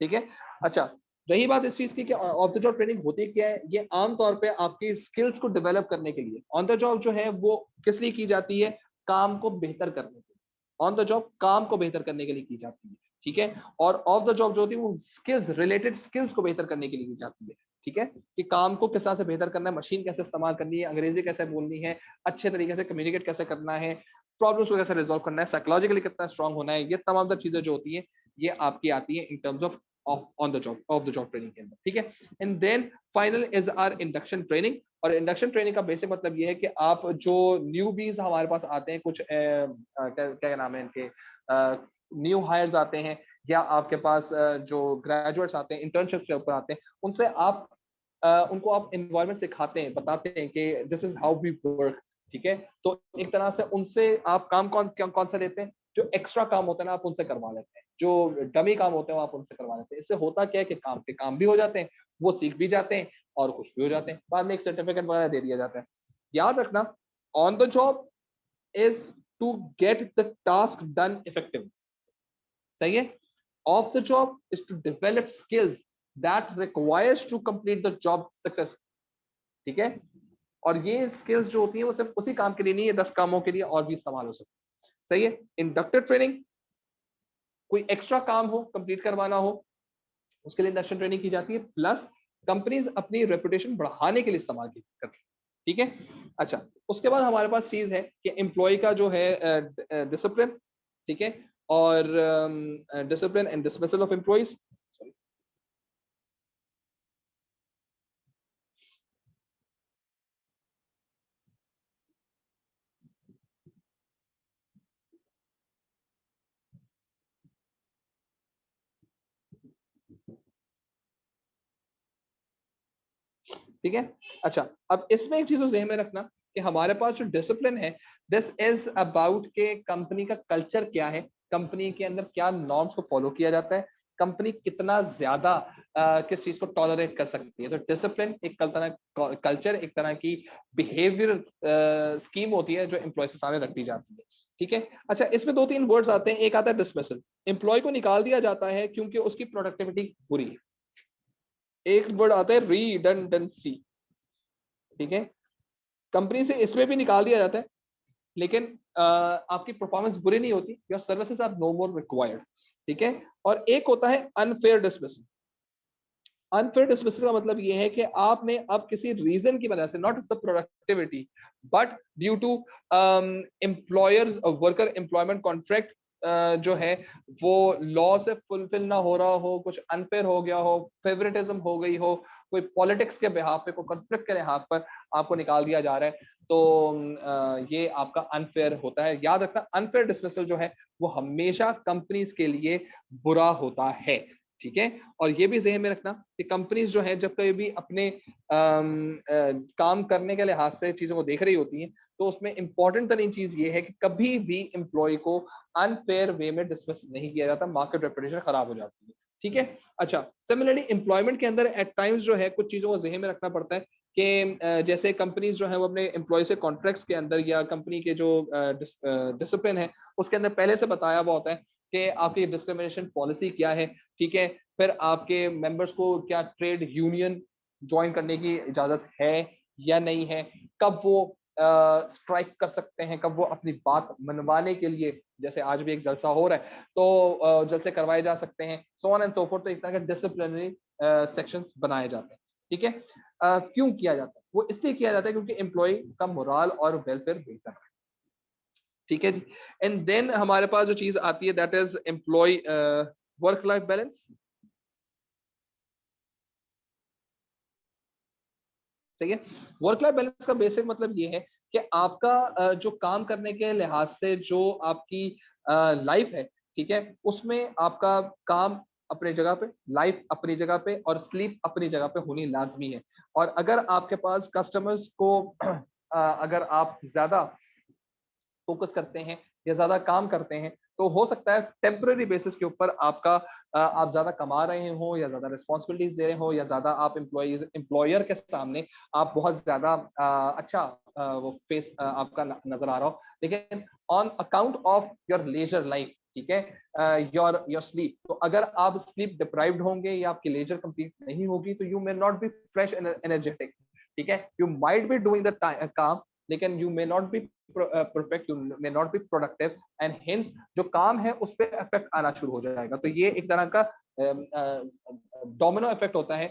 ठीक है, अच्छा, रही बात इस चीज की कि ऑफ द जॉब ट्रेनिंग होती क्या है, ये आमतौर पे आपकी स्किल्स को डेवलप करने के लिए। ऑन द जॉब जो है वो किस लिए की जाती है, काम को बेहतर करने के लिए, ऑन द जॉब काम को बेहतर करने के लिए की जाती है। ठीक है, और ऑफ द जॉब जो होती है वो स्किल्स, रिलेटेड स्किल्स को बेहतर करने के लिए की जाती है। ठीक है, कि काम को किस तरह से बेहतर करना है, मशीन कैसे इस्तेमाल करनी है, अंग्रेजी कैसे बोलनी है, अच्छे तरीके से कम्युनिकेट कैसे करना है, प्रॉब्लम्स को कैसे रिजॉल्व करना है, साइकोलॉजिकली कितना स्ट्रांग होना है, ये तमाम चीजें जो होती है ये आपकी आती है in terms of on the job, off the job training के अंदर। ठीक है, and then final is our induction training. और इंडक्शन ट्रेनिंग का बेसिक मतलब ये है कि आप जो न्यूबीज हमारे पास आते हैं, कुछ क्या नाम है इनके, न्यू हायर्स आते हैं, या आपके पास जो ग्रेजुएट्स आते हैं, इंटर्नशिप से ऊपर आते हैं, उनसे आप उनको आप एनवायरनमेंट सिखाते हैं, बताते हैं कि this is how we work. ठीक है, तो एक तरह से उनसे आप काम कौन सा लेते हैं, जो एक्स्ट्रा काम होता है ना आप उनसे करवा लेते हैं, जो डमी काम होते हैं आप उनसे करवा लेते हैं। इससे होता क्या है कि काम के काम भी हो जाते हैं, वो सीख भी जाते हैं और खुश भी हो जाते हैं, बाद में एक सर्टिफिकेट वगैरह दे दिया जाता है। याद रखना, on the job is to get the task done effective, सही है, off the job is to develop skills that requires to complete the job success. ठीक है, और ये स्किल्स जो होती है वो सिर्फ उसी काम के लिए नहीं है, 10 कामों के लिए और भी इस्तेमाल हो सकती है। सही है, इंडक्टिव ट्रेनिंग कोई एक्स्ट्रा काम हो, कंप्लीट करवाना हो, उसके लिए इंडक्शन ट्रेनिंग की जाती है, प्लस कंपनीज अपनी रेपुटेशन बढ़ाने के लिए इस्तेमाल करती है। ठीक है, अच्छा, उसके बाद हमारे पास चीज है कि एम्प्लॉय का जो है डिसिप्लिन। ठीक है, और discipline and dismissal of employees. ठीक है, अच्छा, अब इसमें एक चीज ज़हन में रखना कि हमारे पास जो डिसिप्लिन है, दिस इज अबाउट के कंपनी का कल्चर क्या है, कंपनी के अंदर क्या नॉर्म्स को फॉलो किया जाता है, कंपनी कितना ज्यादा किस चीज को टॉलरेट कर सकती है। तो डिसिप्लिन एक कल्चर, एक तरह की बिहेवियर स्कीम होती है जो एम्प्लॉय से सामने रख दी जाती है। ठीक है, अच्छा, इसमें 2-3 वर्ड्स आते हैं। एक आता है डिसमिसल, एम्प्लॉय को निकाल दिया जाता है क्योंकि उसकी प्रोडक्टिविटी बुरी है। एक वर्ड आता है रिडंडेंसी। ठीक है, कंपनी से इसमें भी निकाल दिया जाता है, लेकिन आपकी परफॉर्मेंस बुरी नहीं होती, your services are no more required. ठीक है, और एक होता है अनफेयर डिसमिसल। अनफेयर डिसमिसल का मतलब ये है कि आपने अब किसी रीजन की वजह से, not the productivity but due to employers worker employment contract जो है वो लॉ से फुलफिल ना हो रहा हो, कुछ अनफेयर हो गया हो, फेवरेटिज्म हो गई हो, कोई पॉलिटिक्स के बिहाफ पे, कोई कॉन्फ्लिक्ट के बिहाफ पर आपको निकाल दिया जा रहा है, तो ये आपका अनफेयर होता है। याद रखना, अनफेयर डिसमिसल जो है वो हमेशा कंपनीज के लिए बुरा होता है। ठीक है, और ये भी जहन में रखना कि कंपनीज जो है जब कभी भी अपने काम करने के लिहाज से चीजों को देख रही होती हैं, तो उसमें इंपॉर्टेंट तरीन चीज ये है कि कभी भी एम्प्लॉय को अनफेयर वे में डिसमिस नहीं किया जाता, मार्केट रेपुटेशन खराब हो जाती है। ठीक है। अच्छा, सिमिलरली एम्प्लॉयमेंट के अंदर एट टाइम्स जो है कुछ चीजों को ज़हन में रखना पड़ता है कि जैसे कंपनीज जो है वो अपने एम्प्लॉय से कॉन्ट्रैक्ट्स के अंदर या कंपनी के जो डिसिप्लिन है उसके अंदर पहले से बताया हुआ होता है कि आपकी डिस्क्रिमिनेशन पॉलिसी क्या है। ठीक है। फिर आपके मेंबर्स को क्या ट्रेड यूनियन ज्वाइन करने की इजाजत है या नहीं है, कब वो स्ट्राइक कर सकते हैं, कब वो अपनी बात मनवाने के लिए, जैसे आज भी एक जलसा हो रहा है तो जलसे करवाए जा सकते हैं, सो ऑन एंड सो फोर्थ। तो एक तरह के डिसिप्लिनरी सेक्शंस बनाए जाते हैं। ठीक है। क्यों किया जाता है? वो इसलिए किया जाता है क्योंकि एम्प्लॉय का मोरल और वेलफेयर बेहतर है। ठीक है जी। एंड देन हमारे पास जो चीज आती है that is employee work life balance. ठीक है। वर्क लाइफ बैलेंस का बेसिक मतलब ये है कि आपका जो काम करने के लिहाज से जो आपकी लाइफ है, ठीक है, उसमें आपका काम अपनी जगह पे, लाइफ अपनी जगह पे और स्लीप अपनी जगह पे होनी लाजमी है। और अगर आपके पास कस्टमर्स को अगर आप ज्यादा फोकस करते हैं या ज्यादा काम करते हैं तो हो सकता है टेम्पररी बेसिस के ऊपर आपका आप ज्यादा कमा रहे हो या ज्यादा रिस्पॉन्सिबिलिटीज दे रहे हो या ज्यादा आप एम्प्लॉयर के सामने आप बहुत ज्यादा अच्छा वो फेस आपका नजर आ रहा हो, लेकिन on account of your leisure life, ठीक है, योर योर स्लीप, तो अगर आप स्लीप डिप्राइव्ड होंगे या आपकी लेजर कंप्लीट नहीं होगी तो you may not B fresh energetic. ठीक है। You might be doing the काम, लेकिन you may not be perfect, you may not be productive and hence जो काम है उस पर इफेक्ट आना शुरू हो जाएगा। तो ये एक तरह का डोमिनो इफेक्ट होता है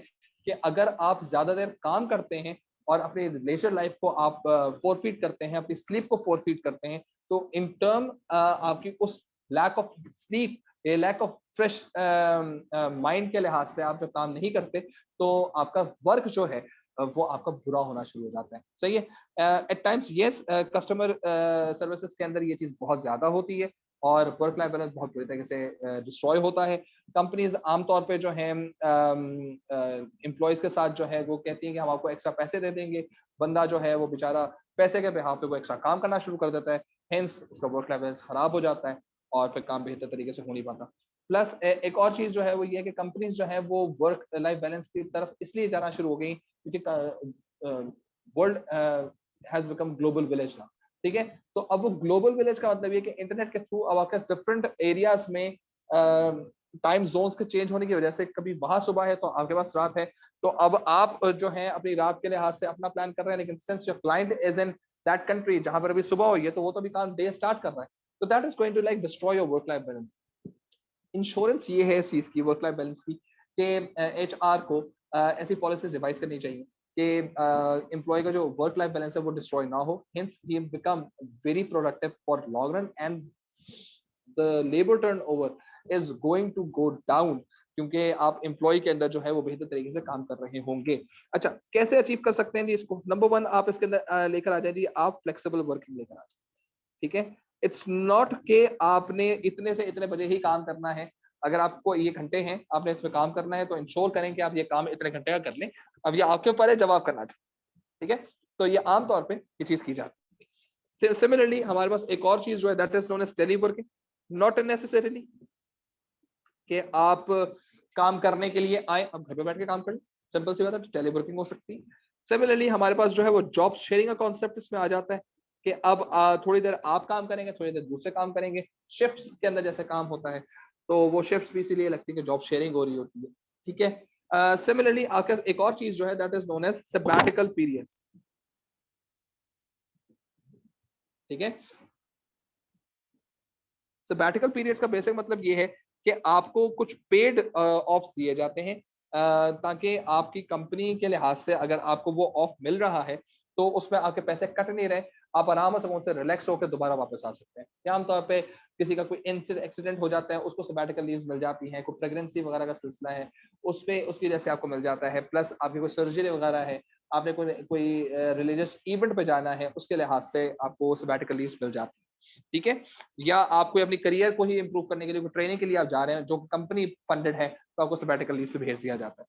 कि अगर आप ज्यादा देर काम करते हैं और अपनी लेजर लाइफ को आप फोरफीट करते हैं, अपनी स्लीप को फोरफीट करते हैं, तो इन टर्म आपकी उस lack of sleep, lack of fresh mind के लिहाज से आप जब काम नहीं करते तो आपका वर्क जो है वो आपका बुरा होना शुरू हो जाता है। सही है। At times yes, customer services के अंदर ये चीज बहुत ज्यादा होती है और वर्क लाइफ बैलेंस बहुत बुरी तरीके से डिस्ट्रॉय होता है। कंपनीज आमतौर पे जो है एम्प्लॉयज के साथ जो है वो कहती हैं कि हम आपको एक्स्ट्रा पैसे दे देंगे, बंदा जो है वो बेचारा पैसे के बिहाफ पे वो एक्स्ट्रा काम करना शुरू कर देता है, हेंस उसका वर्क लाइफ बैलेंस खराब हो जाता है और फिर काम बेहतर तरीके से हो नहीं पाता। प्लस एक और चीज जो है वो ये है कि कंपनीज जो है वो वर्क लाइफ बैलेंस की तरफ इसलिए जाना शुरू हो गई क्योंकि world has become global village ना। ठीक है। तो अब वो ग्लोबल विलेज का मतलब ये कि इंटरनेट के थ्रू अब आपके डिफरेंट एरियाज में टाइम जोन्स के चेंज होने की वजह से कभी वहां सुबह है तो आपके पास रात है, तो अब आप जो है अपनी रात के लिहाज से अपना प्लान कर रहे हैं, लेकिन since your client is in that country जहां पर अभी सुबह हुई है तो वो तो अभी काम डे स्टार्ट कर रहा है, तो that is going to like destroy your work life balance. Insurance ये है इस चीज की, वर्क लाइफ बैलेंस की, कि एचआर को ऐसी पॉलिसीज डिवाइस करनी चाहिए कि एम्प्लॉय का जो वर्क लाइफ बैलेंस है वो डिस्ट्रॉय ना हो, hence he become very productive for long run and the labour turnover is going to go down, क्योंकि आप एम्प्लॉय के अंदर जो है वो बेहतर तरीके से काम कर रहे होंगे। अच्छा, कैसे अचीव कर सकते हैं जी इसको? नंबर वन, आप इसके अंदर लेकर आ जाए जी, आप फ्लेक्सिबल वर्किंग लेकर आ जाए। ठीक है। इट्स नॉट के आपने इतने से इतने बजे ही काम करना है। अगर आपको ये घंटे हैं, आपने इसमें काम करना है तो इंश्योर करें कि आप ये काम इतने घंटे का कर लें। अब ये आपके ऊपर है जब आप करना चाहें। ठीक है। तो ये आमतौर पे ये चीज की जाती है। सिमिलरली हमारे पास एक और चीज जो है that is known as teleworking. Not necessarily कि आप काम करने के लिए आए, अब घर पे बैठ के काम करें, सिंपल सी बात है, टेली वर्किंग हो सकती है। सिमिलरली हमारे पास जो है वो जॉब शेयरिंग का कॉन्सेप्ट इसमें आ जाता है कि अब थोड़ी देर आप काम करेंगे, थोड़ी देर दूसरे काम करेंगे, शिफ्ट्स के अंदर जैसे काम होता है, तो वो शिफ्ट्स भी इसीलिए लगती है कि जॉब शेयरिंग हो रही होती है। ठीक है। सिमिलरली आपके एक और चीज जो है that is known as sabbatical period. ठीक है। सैबैटिकल पीरियड्स का बेसिक मतलब ये है कि आपको कुछ पेड ऑफ्स दिए जाते हैं ताकि आपकी कंपनी के लिहाज से अगर आपको वो ऑफ मिल रहा है तो उसमें आपके पैसे कट नहीं रहे, आप आराम से उनसे रिलैक्स होकर दोबारा वापस आ सकते हैं। या आमतौर पे किसी का कोई एक्सीडेंट हो जाता है उसको सैबैटिकल लीव्स मिल जाती हैं, कोई प्रेगनेंसी वगैरह का सिलसिला है उस पे उसकी वजह से आपको मिल जाता है, प्लस आपकी कोई सर्जरी वगैरह है, आपने कोई रिलीजियस इवेंट पे जाना है उसके लिहाज से आपको सैबैटिकल लीव्स मिल जाती है। ठीक है। या आपको अपनी करियर को ही इंप्रूव करने के लिए ट्रेनिंग के लिए आप जा रहे हैं जो कंपनी फंडेड है तो आपको सैबैटिकल लीव से भेज दिया जाता है।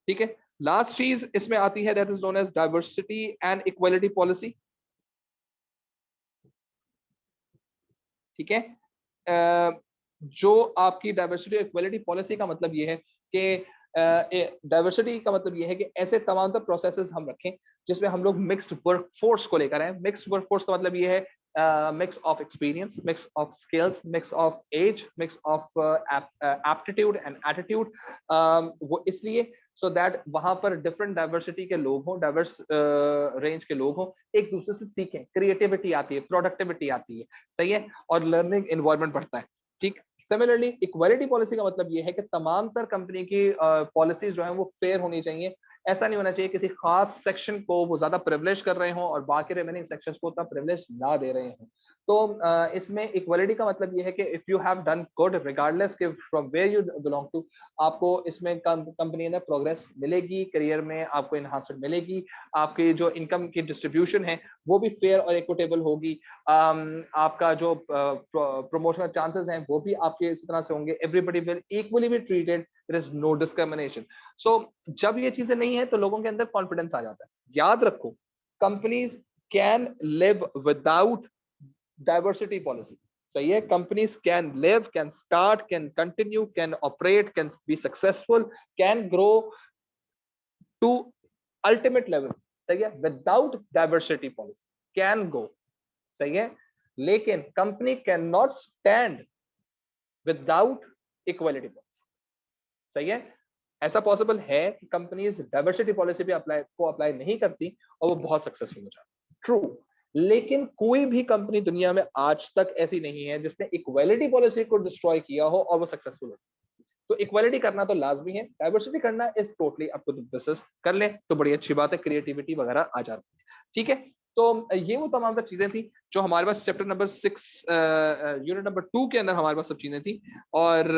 ठीक है। लास्ट चीज इसमें आती है that is known as diversity and equality policy. ठीक है। जो आपकी डाइवर्सिटी और इक्वलिटी पॉलिसी का मतलब ये है कि डाइवर्सिटी का मतलब ये है कि ऐसे तमाम तर प्रोसेसेस हम रखें जिसमें हम लोग मिक्स्ड वर्कफोर्स को लेकर आए। मिक्स्ड वर्कफोर्स का मतलब ये है mix of experience, mix of skills, mix of age, mix of aptitude and attitude। वो इसलिए so that वहां पर डिफरेंट डाइवर्सिटी के लोग हों, डाइवर्स रेंज के लोग हों, एक दूसरे से सीखें, क्रिएटिविटी आती है, प्रोडक्टिविटी आती है, सही है, और लर्निंग एनवायरनमेंट बढ़ता है। ठीक। सिमिलरली इक्वालिटी पॉलिसी का मतलब ये है कि तमाम तर कंपनी की पॉलिसीज जो है वो फेयर होनी चाहिए। ऐसा नहीं होना चाहिए किसी खास सेक्शन को वो ज्यादा प्रिविलेज कर रहे हो और बाकी रिमेनिंग सेक्शंस को उतना प्रिविलेज ना दे रहे हो। तो इसमें इक्वालिटी का मतलब ये है कि if you have done good regardless के from where you belong to, आपको इसमें कंपनी में प्रोग्रेस मिलेगी, करियर में आपको इनहांसमेंट मिलेगी, आपकी जो इनकम की डिस्ट्रीब्यूशन है वो भी फेयर और इक्विटेबल होगी, आपका जो प्रमोशनल चांसेस हैं वो भी आपके इस तरह से होंगे, everybody will equally be treated, there is no discrimination. So जब ये चीजें नहीं है तो लोगों के अंदर कॉन्फिडेंस आ जाता है। याद रखो, companies can live without diversity policy, सही है। Companies can live, can start, can continue, can operate, can be successful, can grow to ultimate level, सही है, without diversity policy, can go, सही है। लेकिन company can not stand without equality policy, सही है। ऐसा पॉसिबल है कि कंपनीज डाइवर्सिटी पॉलिसी भी अप्लाई नहीं करती और वो बहुत सक्सेसफुल हो जाती, ट्रू। लेकिन कोई भी कंपनी दुनिया में आज तक ऐसी नहीं है जिसने इक्वालिटी पॉलिसी को डिस्ट्रॉय किया हो और वो सक्सेसफुल हो। तो इक्वालिटी करना तो लाजमी है, डाइवर्सिटी करना is totally up to the business. कर ले तो बड़ी अच्छी बात है, क्रिएटिविटी वगैरह आ जाती है, ठीक है। तो ये वो तमाम चीजें थी जो हमारे पास चैप्टर नंबर 6 यूनिट नंबर 2 के अंदर हमारे पास सब चीजें थी। और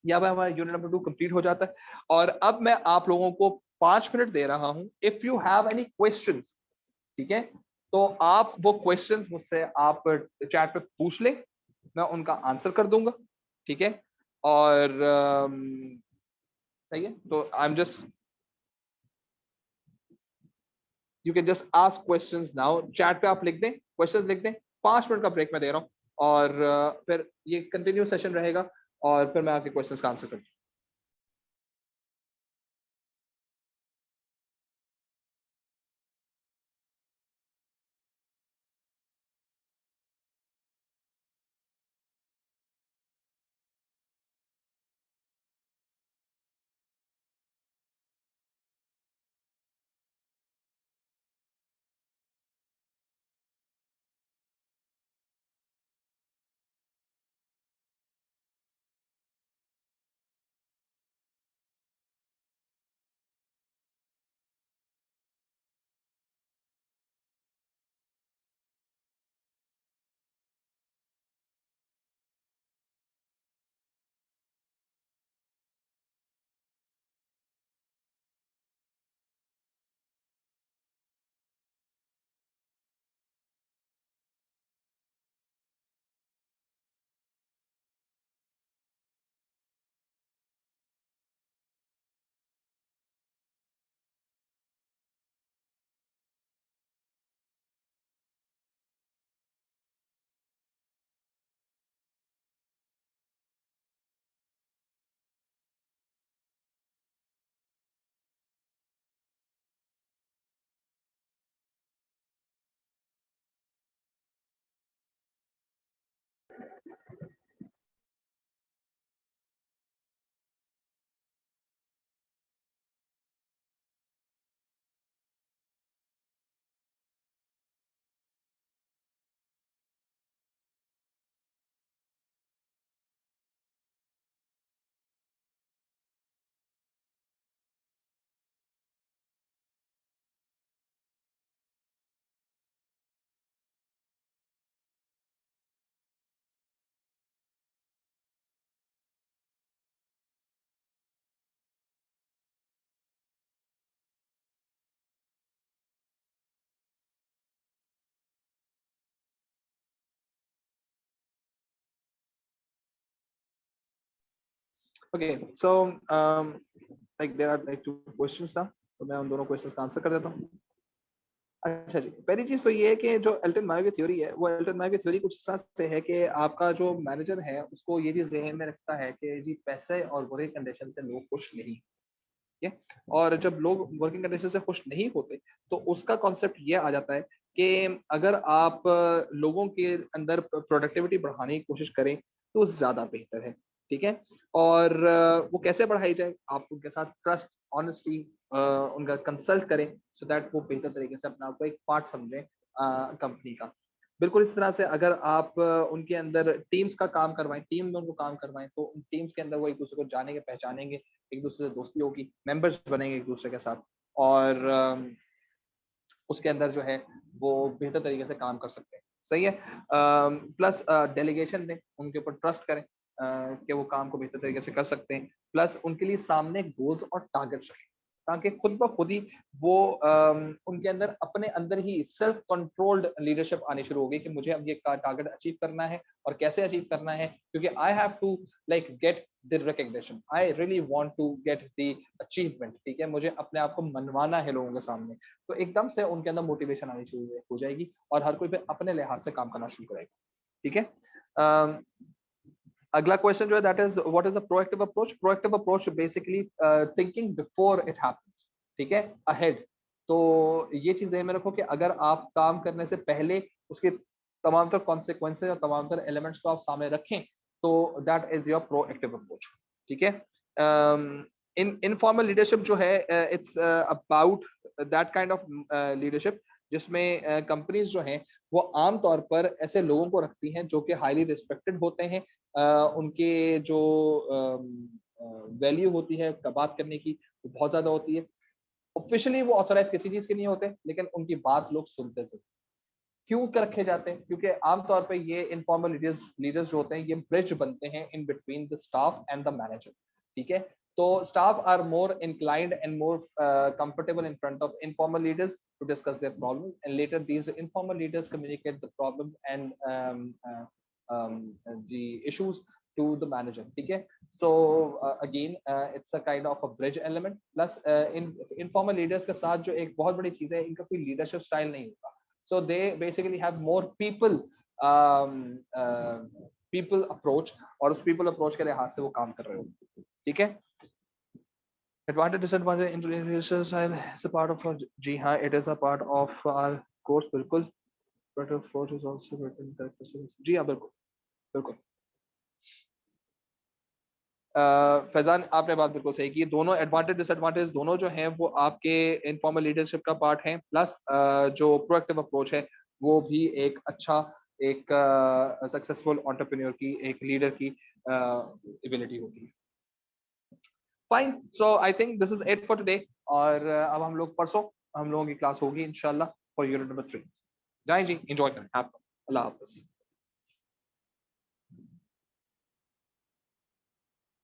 यहाँ पे हमारा यूनिट नंबर 2 कंप्लीट हो जाता है। और अब मैं आप लोगों को 5 मिनट दे रहा हूं, if you have any questions, ठीक है, तो आप वो क्वेश्चंस मुझसे आप चैट पे पूछ लें, मैं उनका आंसर कर दूंगा, ठीक है। और सही है, तो I am just, you can just ask questions now, chat पे आप लिख दें, क्वेश्चंस लिख दें। 5 मिनट का ब्रेक मैं दे रहा हूँ और फिर ये कंटिन्यू सेशन रहेगा और फिर मैं आपके क्वेश्चंस का आंसर करूँगा। Okay, so like there are like 2 questions ना, तो मैं उन दोनों क्वेश्चंस का आंसर कर देता हूँ। अच्छा जी, पहली चीज़ तो ये है कि जो एल्टन मायो की थ्योरी है, वो एल्टन मायो की थ्योरी कुछ इस तरह से है कि आपका जो मैनेजर है, उसको ये चीज़ ज़हन में रखता है कि जी पैसे और बुरे कंडीशन से लोग खुश नहीं, ठीक है? और जब लोग वर्किंग कंडीशन से खुश नहीं होते, तो उसका कॉन्सेप्ट ये आ जाता है कि अगर आप लोगों के अंदर प्रोडक्टिविटी बढ़ाने की कोशिश करें, तो ज़्यादा बेहतर है, ठीक है? और वो कैसे बढ़ाई जाए? आप उनके साथ ट्रस्ट, ऑनेस्टी उनका कंसल्ट करें सो दैट वो बेहतर तरीके से अपने आप को एक पार्ट समझें कंपनी का। बिल्कुल इस तरह से अगर आप उनके अंदर टीम्स का काम करवाएँ, टीम में उनको काम करवाएँ, तो उन टीम्स के अंदर वो एक-दूसरे को जानेंगे, पहचानेंगे, एक-दूसरे से दोस्ती होगी, मेंबर्स बनेंगे एक-दूसरे के साथ और उसके अंदर जो है वो बेहतर तरीके से काम कर सकते हैं। सही है? प्लस डेलीगेशन दें, उनके ऊपर ट्रस्ट करें कि वो काम को बेहतर तरीके से कर सकते हैं। प्लस उनके लिए सामने गोल्स और टारगेट्स रखें, ताकि खुद ब खुद ही वो उनके अंदर अपने अंदर ही सेल्फ कंट्रोल्ड लीडरशिप आनी शुरू होगी कि मुझे अब ये टारगेट अचीव करना है और कैसे अचीव करना है क्योंकि I have to like get the recognition, I really want to get the achievement, ठीक है? मुझे अपने आप को मनवाना है लोगों के सामने। तो एकदम से उनके अंदर मोटिवेशन आनी शुरू हो जाएगी और हर कोई फिर अपने लिहाज से काम करना शुरू करेगा, ठीक है? अम, अगला क्वेश्चन जो है that is what is a proactive approach? Proactive approach basically thinking before it happens, ठीक है? अहेड। तो ये चीज ध्यान में रखो कि अगर आप काम करने से पहले उसके तमाम तर कॉन्सिक्वेंसेज और तमाम तर एलिमेंट्स को आप सामने रखें, तो that is your proactive approach, ठीक है? इन इनफॉर्मल लीडरशिप जो है it's about that kind of leadership जिसमें कंपनीज जो हैं वो आम तौर पर ऐसे लोगों को रखती हैं जो कि हाईली रिस्पेक्टेड होते हैं, उनके जो वैल्यू होती है बात करने की वो बहुत ज्यादा होती है। ऑफिशियली वो ऑथराइज किसी चीज के नहीं होते लेकिन उनकी बात लोग सुनते से क्यों रखे जाते हैं क्योंकि आमतौर पे ये इनफॉर्मल लीडर्स लीडर्स जो होते हैं ये ब्रिज बनते हैं in between the staff and the manager, ठीक है? तो staff are more inclined and more comfortable in front of informal leaders to discuss their problems and later these informal leaders communicate the problems and the issues to the manager, ठीक है? So again it's a kind of a bridge element plus in informal leaders के साथ जो एक बहुत बड़ी चीज है इनका कोई leadership style नहीं होता, so they basically have more um, uh, people approach और उस people approach के लिहाज से वो काम कर रहे हो, ठीक है? Advantage disadvantage in research style is a part of our जी हाँ it is a part of our course बिल्कुल but approach is also written characteristics जी हाँ बिल्कुल बिल्कुल फैजान आपने बात बिल्कुल सही की, दोनों एडवांटेज डिसएडवांटेज दोनों जो हैं वो आपके इनफॉर्मल लीडरशिप का पार्ट है प्लस जो प्रोएक्टिव अप्रोच है वो भी एक अच्छा एक सक्सेसफुल एंटरप्रेन्योर की एक लीडर की एबिलिटी होती है। Fine, so I think this is it for today और अब हम लोग परसों हम लोगों की क्लास होगी इंशाल्लाह फॉर यूनिट नंबर 3। जाएं जी, एंजॉय करें आप, अल्लाह हाफिज।